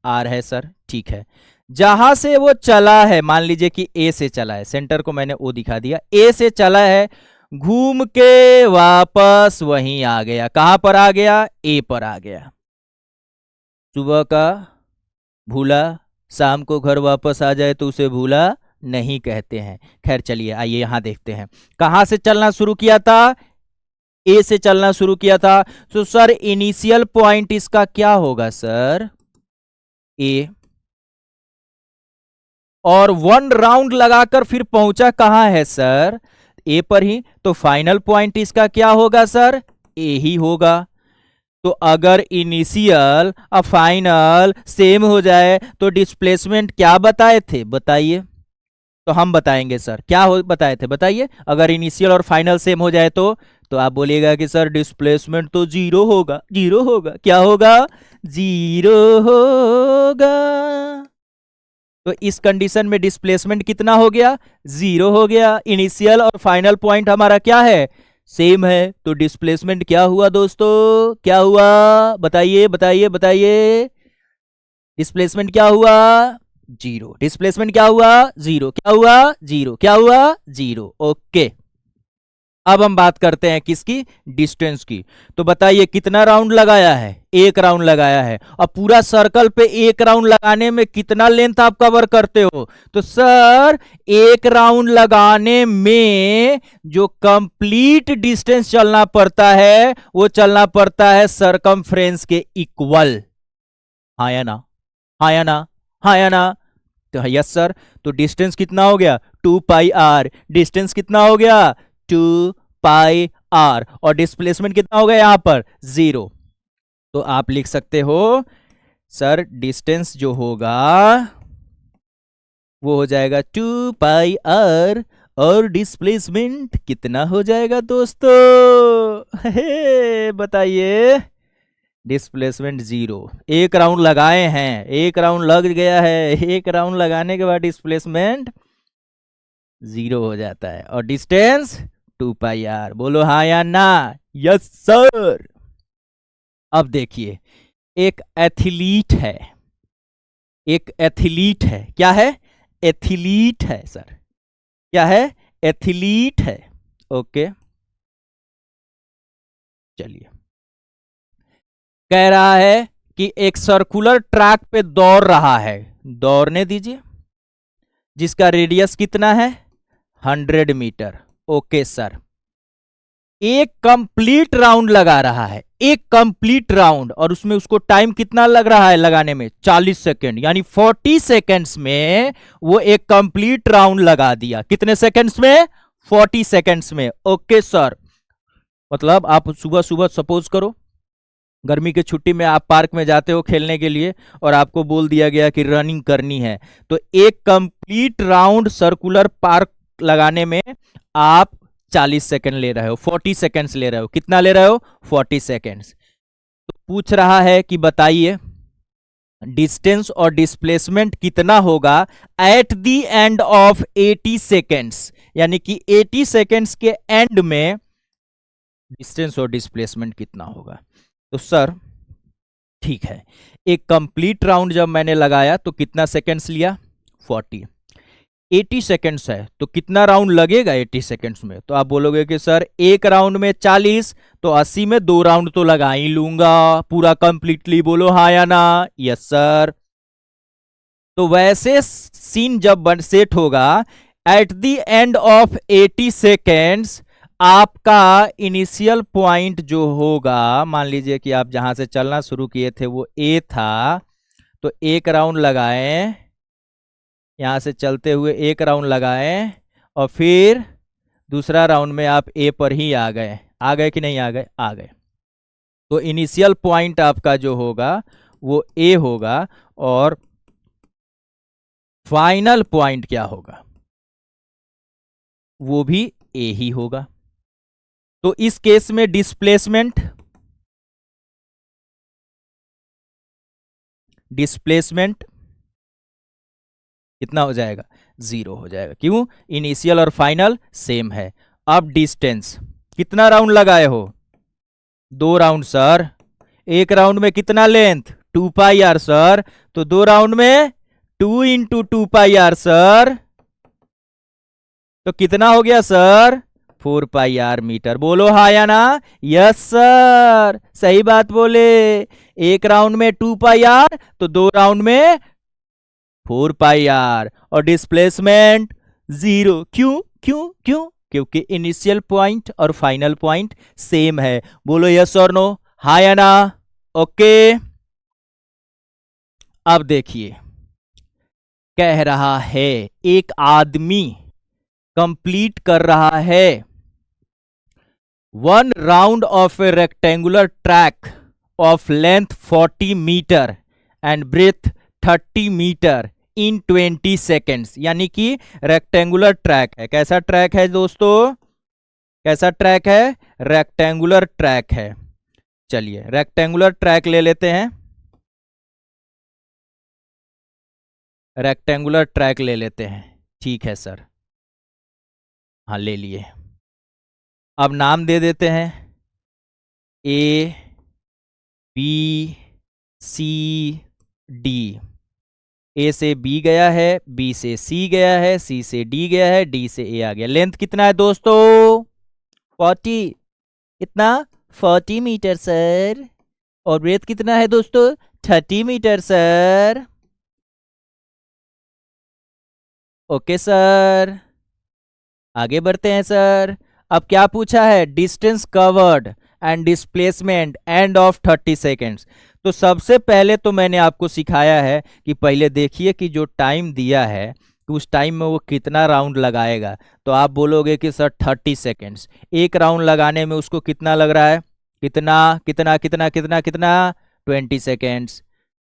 आर है सर, ठीक है। जहां से वो चला है, मान लीजिए कि ए से चला है, सेंटर को मैंने ओ दिखा दिया, ए से चला है, घूम के वापस वहीं आ गया, कहां पर आ गया ए पर आ गया। सुबह का भूला शाम को घर वापस आ जाए तो उसे भूला नहीं कहते हैं। खैर चलिए आइए यहां देखते हैं, कहां से चलना शुरू किया था ए से चलना शुरू किया था, तो सर इनिशियल पॉइंट इसका क्या होगा सर ए, और 1 राउंड लगाकर फिर पहुंचा कहां है सर ए पर ही, तो फाइनल पॉइंट इसका क्या होगा सर ए ही होगा। तो अगर इनिशियल और फाइनल सेम हो जाए तो डिस्प्लेसमेंट क्या बताए थे बताइए? तो हम बताएंगे सर क्या हो बताए थे बताइए। अगर इनिशियल और फाइनल सेम हो जाए तो आप बोलिएगा कि सर डिस्प्लेसमेंट तो 0 होगा, 0 होगा, क्या होगा 0 होगा। तो इस कंडीशन में डिस्प्लेसमेंट कितना हो गया 0 हो गया। इनिशियल और फाइनल पॉइंट हमारा क्या है सेम है, तो डिस्प्लेसमेंट क्या हुआ दोस्तों, क्या हुआ बताइए बताइए बताइए? डिस्प्लेसमेंट क्या हुआ 0, डिस्प्लेसमेंट क्या हुआ 0, क्या हुआ 0, क्या हुआ 0, ओके। अब हम बात करते हैं किसकी डिस्टेंस की। तो बताइए कितना राउंड लगाया है 1 राउंड लगाया है, और पूरा सर्कल पे 1 राउंड लगाने में कितना लेंथ आप कवर करते हो? तो सर 1 राउंड लगाने में जो कंप्लीट डिस्टेंस चलना पड़ता है वो चलना पड़ता है सरकमफ्रेंस के इक्वल, हाँ या ना, हाँ या ना, हाँ या ना? तो यस सर। तो डिस्टेंस कितना हो गया 2 पाई आर, डिस्टेंस कितना हो गया 2 पाई आर, और डिस्प्लेसमेंट कितना हो गया यहां पर 0। तो आप लिख सकते हो सर डिस्टेंस जो होगा वो हो जाएगा 2 पाई आर, और डिस्प्लेसमेंट कितना हो जाएगा दोस्तों बताइए? डिस्प्लेसमेंट 0। 1 राउंड लगाए हैं, 1 राउंड लग गया है, 1 राउंड लगाने के बाद डिस्प्लेसमेंट 0 हो जाता है, और डिस्टेंस 2 पाई आर। बोलो हाँ या ना? Yes sir. अब देखिए एक एथलीट है, एक एथलीट है, क्या है एथलीट है सर, क्या है एथलीट है, ओके। चलिए कह रहा है कि एक सर्कुलर ट्रैक पे दौड़ रहा है, दौड़ने दीजिए, जिसका रेडियस कितना है 100 मीटर, ओके सर। एक कंप्लीट राउंड लगा रहा है, एक कंप्लीट राउंड, और उसमें उसको टाइम कितना लग रहा है लगाने में 40 सेकेंड, यानी 40 सेकेंड्स में वो एक कंप्लीट राउंड लगा दिया। कितने सेकेंड्स में 40 सेकेंड्स में, ओके सर। मतलब आप सुबह सुबह सपोज करो गर्मी की छुट्टी में आप पार्क में जाते हो खेलने के लिए और आपको बोल दिया गया कि रनिंग करनी है, तो एक कंप्लीट राउंड सर्कुलर पार्क लगाने में आप 40 सेकंड ले रहे हो, 40 सेकंड्स ले रहे हो। कितना ले रहे हो? 40 सेकंड्स। तो पूछ रहा है कि बताइए डिस्टेंस और डिस्प्लेसमेंट कितना होगा at the end of 80 seconds, यानी कि 80 सेकेंड्स के एंड में डिस्टेंस और डिस्प्लेसमेंट कितना होगा। तो सर ठीक है, एक कंप्लीट राउंड जब मैंने लगाया तो कितना सेकेंड्स लिया? 40। 80 सेकेंड्स है तो कितना राउंड लगेगा 80 सेकेंड्स में? तो आप बोलोगे कि सर एक राउंड में 40, तो 80 में 2 राउंड तो लगा ही लूंगा पूरा कंप्लीटली। बोलो हाँ या ना? Yes sir. तो वैसे सीन जब बन सेट होगा at the end of 80 seconds, आपका इनिशियल पॉइंट जो होगा, मान लीजिए कि आप जहां से चलना शुरू किए थे वो ए था, तो एक राउंड लगाएं, यहां से चलते हुए एक राउंड लगाएं और फिर दूसरा राउंड में आप ए पर ही आ गए। आ गए कि नहीं आ गए? आ गए। तो इनिशियल पॉइंट आपका जो होगा वो ए होगा और फाइनल पॉइंट क्या होगा? वो भी ए ही होगा। तो इस केस में डिस्प्लेसमेंट कितना हो जाएगा? 0 हो जाएगा। क्यों? इनिशियल और फाइनल सेम है। अब डिस्टेंस, कितना राउंड लगाए हो? 2 राउंड सर। एक राउंड में कितना लेंथ? 2 pi are sir. तो 2 राउंड में 2 इंटू 2 पाई आर सर। तो कितना हो गया सर? 4 pi are metre. बोलो हाँ या ना? यस सर, सही बात बोले। एक राउंड में 2 पाई आर तो 2 राउंड में 4 पाई आर। और डिस्प्लेसमेंट 0। क्यों क्यों क्यों? क्योंकि इनिशियल पॉइंट और फाइनल पॉइंट सेम है। बोलो यस और नो? हाँ या ना? ओके। अब देखिए, कह रहा है एक आदमी कंप्लीट कर रहा है 1 round of a rectangular track of length 40 metre and breadth 30 metre in 20 seconds. यानी कि रेक्टेंगुलर ट्रैक है। कैसा ट्रैक है दोस्तों? कैसा ट्रैक है? रेक्टेंगुलर ट्रैक है। चलिए रेक्टेंगुलर ट्रैक ले लेते हैं, रेक्टेंगुलर ट्रैक ले लेते हैं। ठीक है सर, हाँ ले लिए। अब नाम दे देते हैं ए बी सी डी। ए से बी गया है, बी से सी गया है, सी से डी गया है, डी से ए आ गया। लेंथ कितना है दोस्तों? 40। कितना? 40 मीटर सर। और ब्रेथ कितना है दोस्तों? 30 मीटर सर। ओके सर, आगे बढ़ते हैं सर। अब क्या पूछा है? Distance covered and displacement end of 30 seconds. तो सबसे पहले तो मैंने आपको सिखाया है कि पहले देखिए कि जो टाइम दिया है कि उस टाइम में वो कितना राउंड लगाएगा। तो आप बोलोगे कि सर 30 सेकेंड्स। एक राउंड लगाने में उसको कितना लग रहा है? कितना कितना कितना कितना कितना? 20 सेकेंड्स।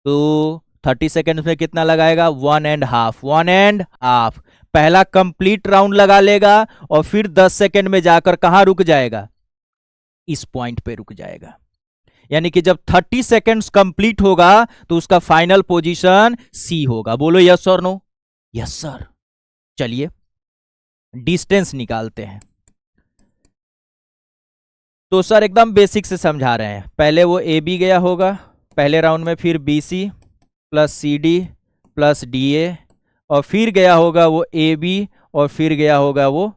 तो 30 सेकेंड्स में कितना लगाएगा? 1.5। 1.5 पहला कंप्लीट राउंड लगा लेगा और फिर 10 सेकेंड में जाकर कहां रुक जाएगा? इस पॉइंट पे रुक जाएगा। यानी कि जब 30 सेकेंड्स कंप्लीट होगा तो उसका फाइनल पोजीशन सी होगा। बोलो यस और नो? Yes sir. चलिए डिस्टेंस निकालते हैं। तो सर एकदम बेसिक से समझा रहे हैं। पहले वो ए बी गया होगा पहले राउंड में, फिर B C plus C D plus D A, और फिर गया होगा वो ए बी और फिर गया होगा वो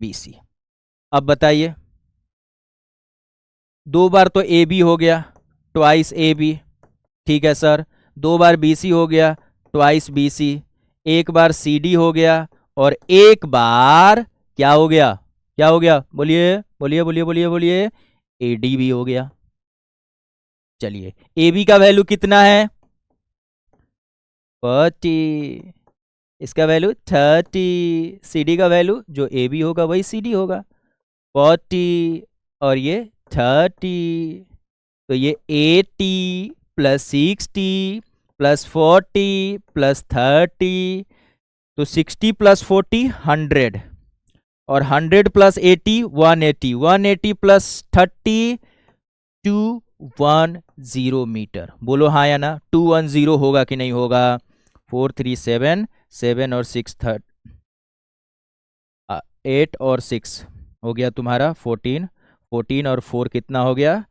बी सी। अब बताइए, 2 बार तो ए बी हो गया, ट्वाइस ए बी। ठीक है सर। 2 बार बी सी हो गया, ट्वाइस बी सी। एक बार सी डी हो गया और एक बार क्या हो गया? क्या हो गया? बोलिए बोलिए बोलिए बोलिए बोलिए। ए डी भी हो गया। चलिए ए बी का वैल्यू कितना है? 40। इसका वैल्यू 30। सी डी का वैल्यू जो ए बी होगा वही सी डी होगा, 40 और ये 30। तो ये 80 प्लस 60 प्लस 40 प्लस 30, तो 60 प्लस 40 100, और 100 प्लस 80 180, 180 प्लस 30 210 मीटर। बोलो हाँ या ना, 210 होगा कि नहीं होगा? 4 3 7, 7 और 6 8 और 6 हो गया तुम्हारा 14, 14 और 4 कितना हो गया?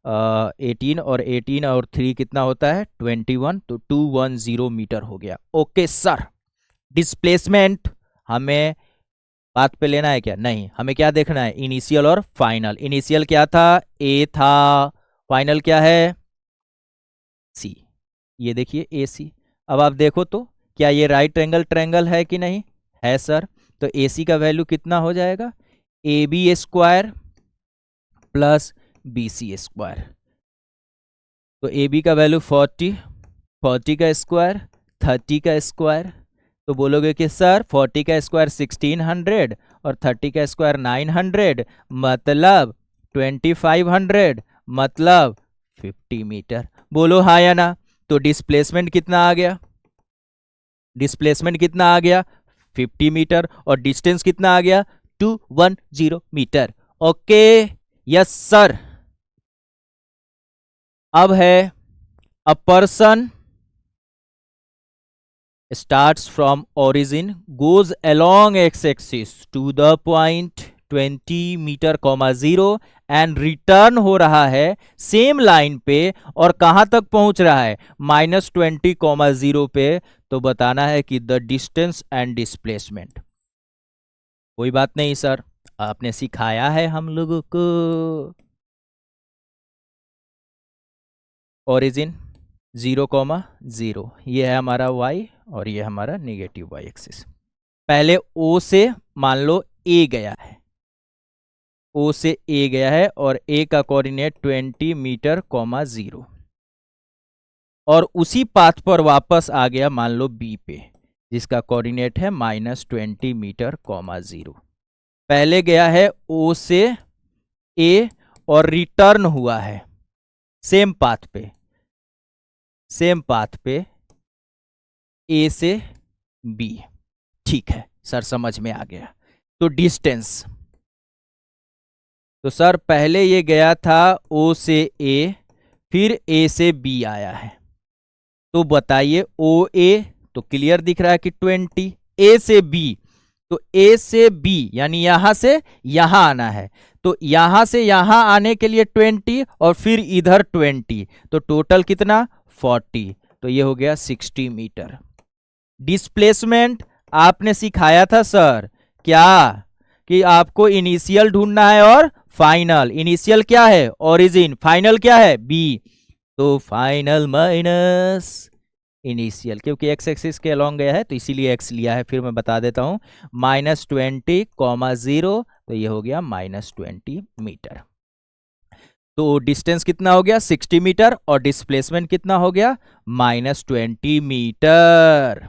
18, और 18 और 3 कितना होता है? 21, तो 210 मीटर हो गया। ओके सर, डिस्प्लेसमेंट हमें बात पे लेना है क्या? नहीं, हमें क्या देखना है? इनिशियल और फाइनल। इनिशियल क्या था? ए था। फाइनल क्या है? सी। ये देखिए ए सी। अब आप देखो तो क्या ये राइट एंगल ट्रायंगल है कि नहीं है सर? तो ए सी का वैल्यू कितना हो जाएगा? A B square plus B C square. तो ए बी का वैल्यू 40, 40 का स्क्वायर 30 का स्क्वायर। तो बोलोगे कि सर 40 का स्क्वायर 1600 और 30 का स्क्वायर 900, मतलब 2500, मतलब 50 मीटर। बोलो हाँ या ना। तो डिस्प्लेसमेंट कितना आ गया? डिस्प्लेसमेंट कितना आ गया? 50 मीटर। और डिस्टेंस कितना आ गया? 210 मीटर। Okay, yes sir. अब है a person starts from origin, goes along x-axis to the point 20 metre, 0 and return हो रहा है सेम लाइन पे, और कहां तक पहुंच रहा है? -20, 0 पे। तो बताना है कि द डिस्टेंस एंड डिस्प्लेसमेंट। कोई बात नहीं सर, आपने सिखाया है हम लोगों को। ओरिजिन 0, 0, ये है हमारा y और ये हमारा नेगेटिव y एक्सिस। पहले O से मान लो A गया है, O से A गया है और A का कोऑर्डिनेट 20 मीटर, 0, और उसी पाथ पर वापस आ गया मान लो B पे, जिसका कोऑर्डिनेट है -20 मीटर, 0। पहले गया है O से A और रिटर्न हुआ है सेम पाथ पे, सेम पाथ पे A से B। ठीक है सर, समझ में आ गया। तो डिस्टेंस, तो सर पहले ये गया था O से A, फिर A से B आया है। तो बताइए OA तो क्लियर दिख रहा है कि 20, A से B, तो A से B यानी यहां से यहां आना है, तो यहां से यहां आने के लिए 20 और फिर इधर 20, तो टोटल कितना? 40। तो ये हो गया 60 मीटर। डिस्प्लेसमेंट आपने सिखाया था सर क्या, कि आपको इनिशियल ढूंढना है और फाइनल। इनिशियल क्या है? ओरिजिन। फाइनल क्या है? बी। तो फाइनल माइनस इनिशियल, क्योंकि एक्स एक्सिस के अलॉन्ग गया है तो इसीलिए एक्स लिया है। फिर मैं बता देता हूं, -20, 0, तो ये हो गया -20 मीटर। तो डिस्टेंस कितना हो गया? 60 मीटर, और डिस्प्लेसमेंट कितना हो गया? -20 मीटर।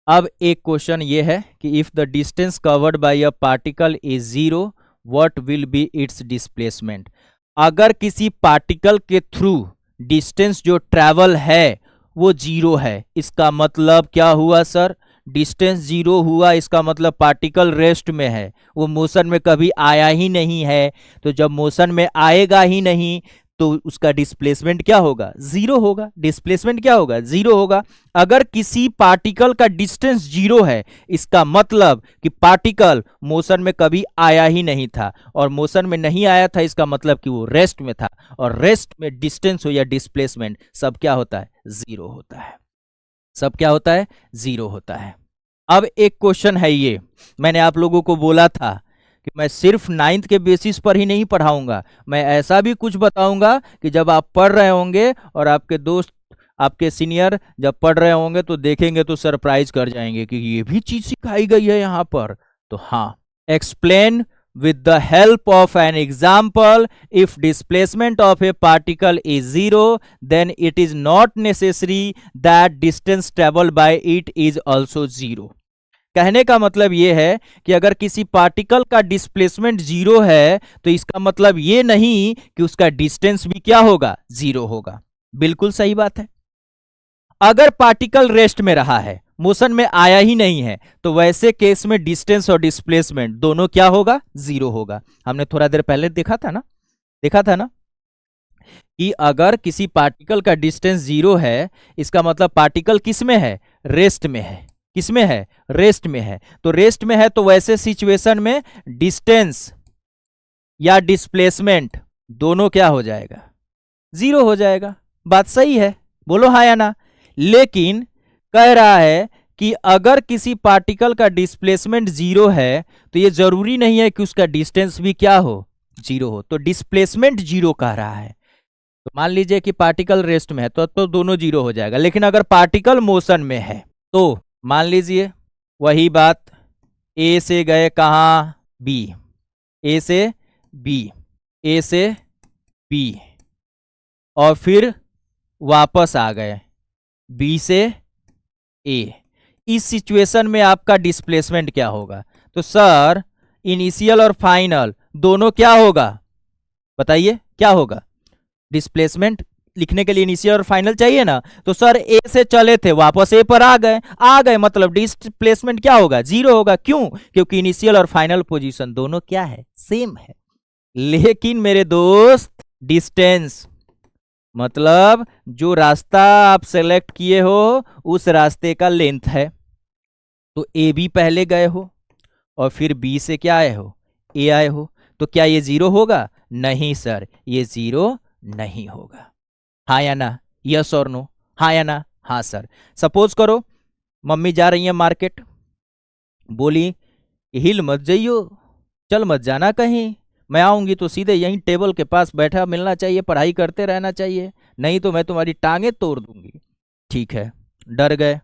अब एक क्वेश्चन ये है कि if the distance covered by a particle is 0, what will be it's displacement. अगर किसी पार्टिकल के थ्रू डिस्टेंस जो ट्रैवल है वो 0 है, इसका मतलब क्या हुआ सर? डिस्टेंस 0 हुआ, इसका मतलब पार्टिकल रेस्ट में है, वो मोशन में कभी आया ही नहीं है। तो जब मोशन में आएगा ही नहीं तो उसका डिस्प्लेसमेंट क्या होगा? 0 होगा। डिस्प्लेसमेंट क्या होगा? 0 होगा। अगर किसी पार्टिकल का डिस्टेंस 0 है, इसका मतलब कि पार्टिकल मोशन में कभी आया ही नहीं था, और मोशन में नहीं आया था इसका मतलब कि वो रेस्ट में था, और रेस्ट में डिस्टेंस हो या डिस्प्लेसमेंट सब क्या होता है? 0 होता है। सब क्या होता है? 0 होता है। अब एक क्वेश्चन है, ये मैंने आप लोगों को बोला था कि मैं सिर्फ 9th के बेसिस पर ही नहीं पढ़ाऊंगा, मैं ऐसा भी कुछ बताऊंगा कि जब आप पढ़ रहे होंगे और आपके दोस्त, आपके सीनियर जब पढ़ रहे होंगे तो देखेंगे तो सरप्राइज कर जाएंगे कि ये भी चीज सिखाई गई है यहाँ पर। तो हाँ, explain with the help of an example, if displacement of a particle is 0, then it is not necessary that distance traveled by it is also 0. कहने का मतलब ये है कि अगर किसी पार्टिकल का डिस्प्लेसमेंट जीरो है तो इसका मतलब ये नहीं कि उसका डिस्टेंस भी क्या होगा, जीरो होगा। बिल्कुल सही बात है। अगर पार्टिकल रेस्ट में रहा है, मोशन में आया ही नहीं है, तो वैसे केस में डिस्टेंस और डिस्प्लेसमेंट दोनों क्या होगा, जीरो होगा। हमने थोड़ा देर पहले देखा था ना कि अगर किसी पार्टिकल का डिस्टेंस जीरो है, इसका मतलब पार्टिकल किस में है, रेस्ट में है। किस में है, रेस्ट में है। तो रेस्ट में है तो वैसे सिचुएशन में डिस्टेंस या डिस्प्लेसमेंट दोनों क्या हो जाएगा, जीरो हो जाएगा। बात सही है, बोलो हाँ या ना। लेकिन कह रहा है कि अगर किसी पार्टिकल का डिस्प्लेसमेंट जीरो है तो ये जरूरी नहीं है कि उसका डिस्टेंस भी क्या हो, जीरो हो। तो डिस्प्लेसमेंट जीरो कह रहा है। तो मान लीजिए कि पार्टिकल रेस्ट में है तो दोनों जीरो हो जाएगा। लेकिन अगर पार्टिकल मोशन में है तो मान लीजिए वही बात, ए से गए कहां, बी, ए से बी, ए से बी, और फिर वापस आ गए बी से ए। इस सिचुएशन में आपका डिस्प्लेसमेंट क्या होगा? तो सर इनिशियल और फाइनल दोनों क्या होगा, बताइए क्या होगा? डिस्प्लेसमेंट लिखने के लिए इनिशियल और फाइनल चाहिए ना। तो सर ए से चले थे वापस ए पर आ गए मतलब डिस्प्लेसमेंट क्या होगा, जीरो होगा। क्यों? क्योंकि इनिशियल और फाइनल पोजीशन दोनों क्या है, सेम है। लेकिन मेरे दोस्त डिस्टेंस मतलब जो रास्ता आप सेलेक्ट किए हो उस रास्ते का लेंथ है। तो ए बी पहले गए हो और फिर बी से क्या आए हो, ए आए हो। तो क्या ये जीरो होगा? नहीं सर, ये जीरो नहीं होगा। हाँ या ना, यस और नो, हाँ या ना? हाँ सर। सपोज करो मम्मी जा रही है मार्केट, बोली हिल मत जाइयो, चल मत जाना कहीं, मैं आऊंगी तो सीधे यहीं टेबल के पास बैठा मिलना चाहिए, पढ़ाई करते रहना चाहिए, नहीं तो मैं तुम्हारी टांगे तोड़ दूंगी। ठीक है, डर गए।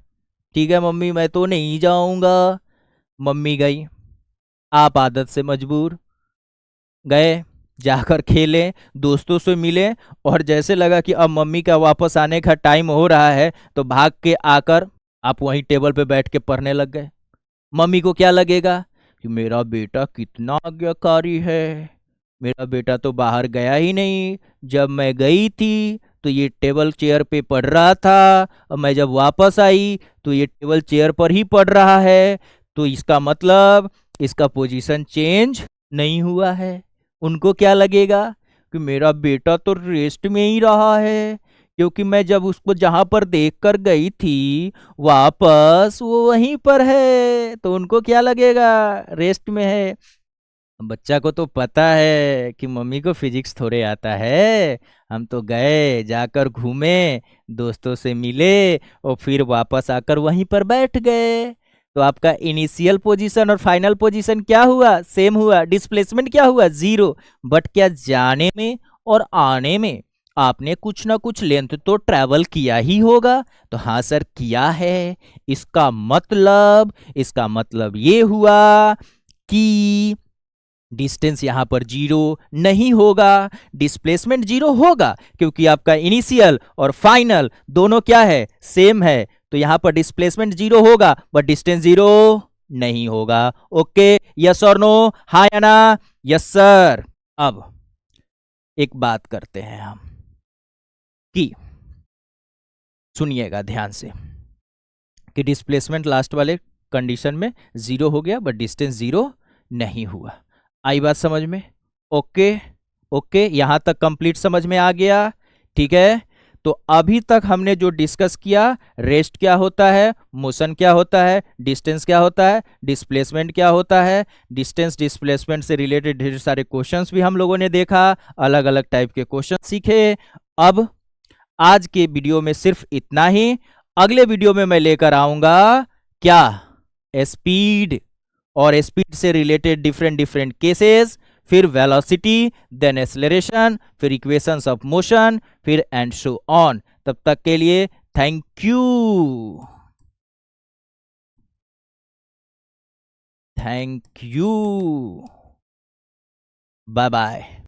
ठीक है मम्मी मैं तो नहीं जाऊंगा। मम्मी गई, आप आदत से मजबूर गए, जाकर खेले, दोस्तों से मिले, और जैसे लगा कि अब मम्मी का वापस आने का टाइम हो रहा है तो भाग के आकर आप वहीं टेबल पे बैठ के पढ़ने लग गए। मम्मी को क्या लगेगा कि मेरा बेटा कितना आज्ञाकारी है, मेरा बेटा तो बाहर गया ही नहीं, जब मैं गई थी तो ये टेबल चेयर पे पढ़ रहा था, और मैं जब वापस आई तो ये टेबल चेयर पर ही पढ़ रहा है, तो इसका मतलब इसका पोजीशन चेंज नहीं हुआ है। उनको क्या लगेगा कि मेरा बेटा तो रेस्ट में ही रहा है, क्योंकि मैं जब उसको जहां पर देख कर गई थी वापस वो वहीं पर है, तो उनको क्या लगेगा, रेस्ट में है। बच्चा को तो पता है कि मम्मी को फिजिक्स थोड़े आता है, हम तो गए, जाकर घूमे, दोस्तों से मिले, और फिर वापस आकर वहीं पर बैठ गए। तो आपका इनिशियल पोजीशन और फाइनल पोजीशन क्या हुआ, सेम हुआ। डिस्प्लेसमेंट क्या हुआ, जीरो। बट क्या जाने में और आने में आपने कुछ ना कुछ लेंथ तो ट्रेवल किया ही होगा? तो हाँ सर किया है। इसका मतलब ये हुआ कि डिस्टेंस यहां पर जीरो नहीं होगा, डिस्प्लेसमेंट जीरो होगा, क्योंकि आपका इनिशियल और फाइनल दोनों क्या है, सेम है। तो यहां पर डिस्प्लेसमेंट जीरो होगा बट डिस्टेंस जीरो नहीं होगा। ओके, यस और नो, हाँ या ना? Yes sir. अब एक बात करते हैं हम कि सुनिएगा ध्यान से कि डिस्प्लेसमेंट लास्ट वाले कंडीशन में जीरो हो गया बट डिस्टेंस जीरो नहीं हुआ। आई बात समझ में? ओके ओके, यहां तक कंप्लीट समझ में आ गया? ठीक है। तो अभी तक हमने जो डिस्कस किया, रेस्ट क्या होता है, मोशन क्या होता है, डिस्टेंस क्या होता है, डिस्प्लेसमेंट क्या होता है, डिस्टेंस डिस्प्लेसमेंट से रिलेटेड ढेर सारे क्वेश्चंस भी हम लोगों ने देखा, अलग अलग टाइप के क्वेश्चन सीखे। अब आज के वीडियो में सिर्फ इतना ही। अगले वीडियो में मैं लेकर आऊंगा क्या, स्पीड और स्पीड से रिलेटेड डिफरेंट डिफरेंट केसेस, फिर वेलोसिटी, देन एक्सेलरेशन, फिर इक्वेशंस ऑफ मोशन, फिर एंड सो ऑन। तब तक के लिए thank you, thank you, bye bye.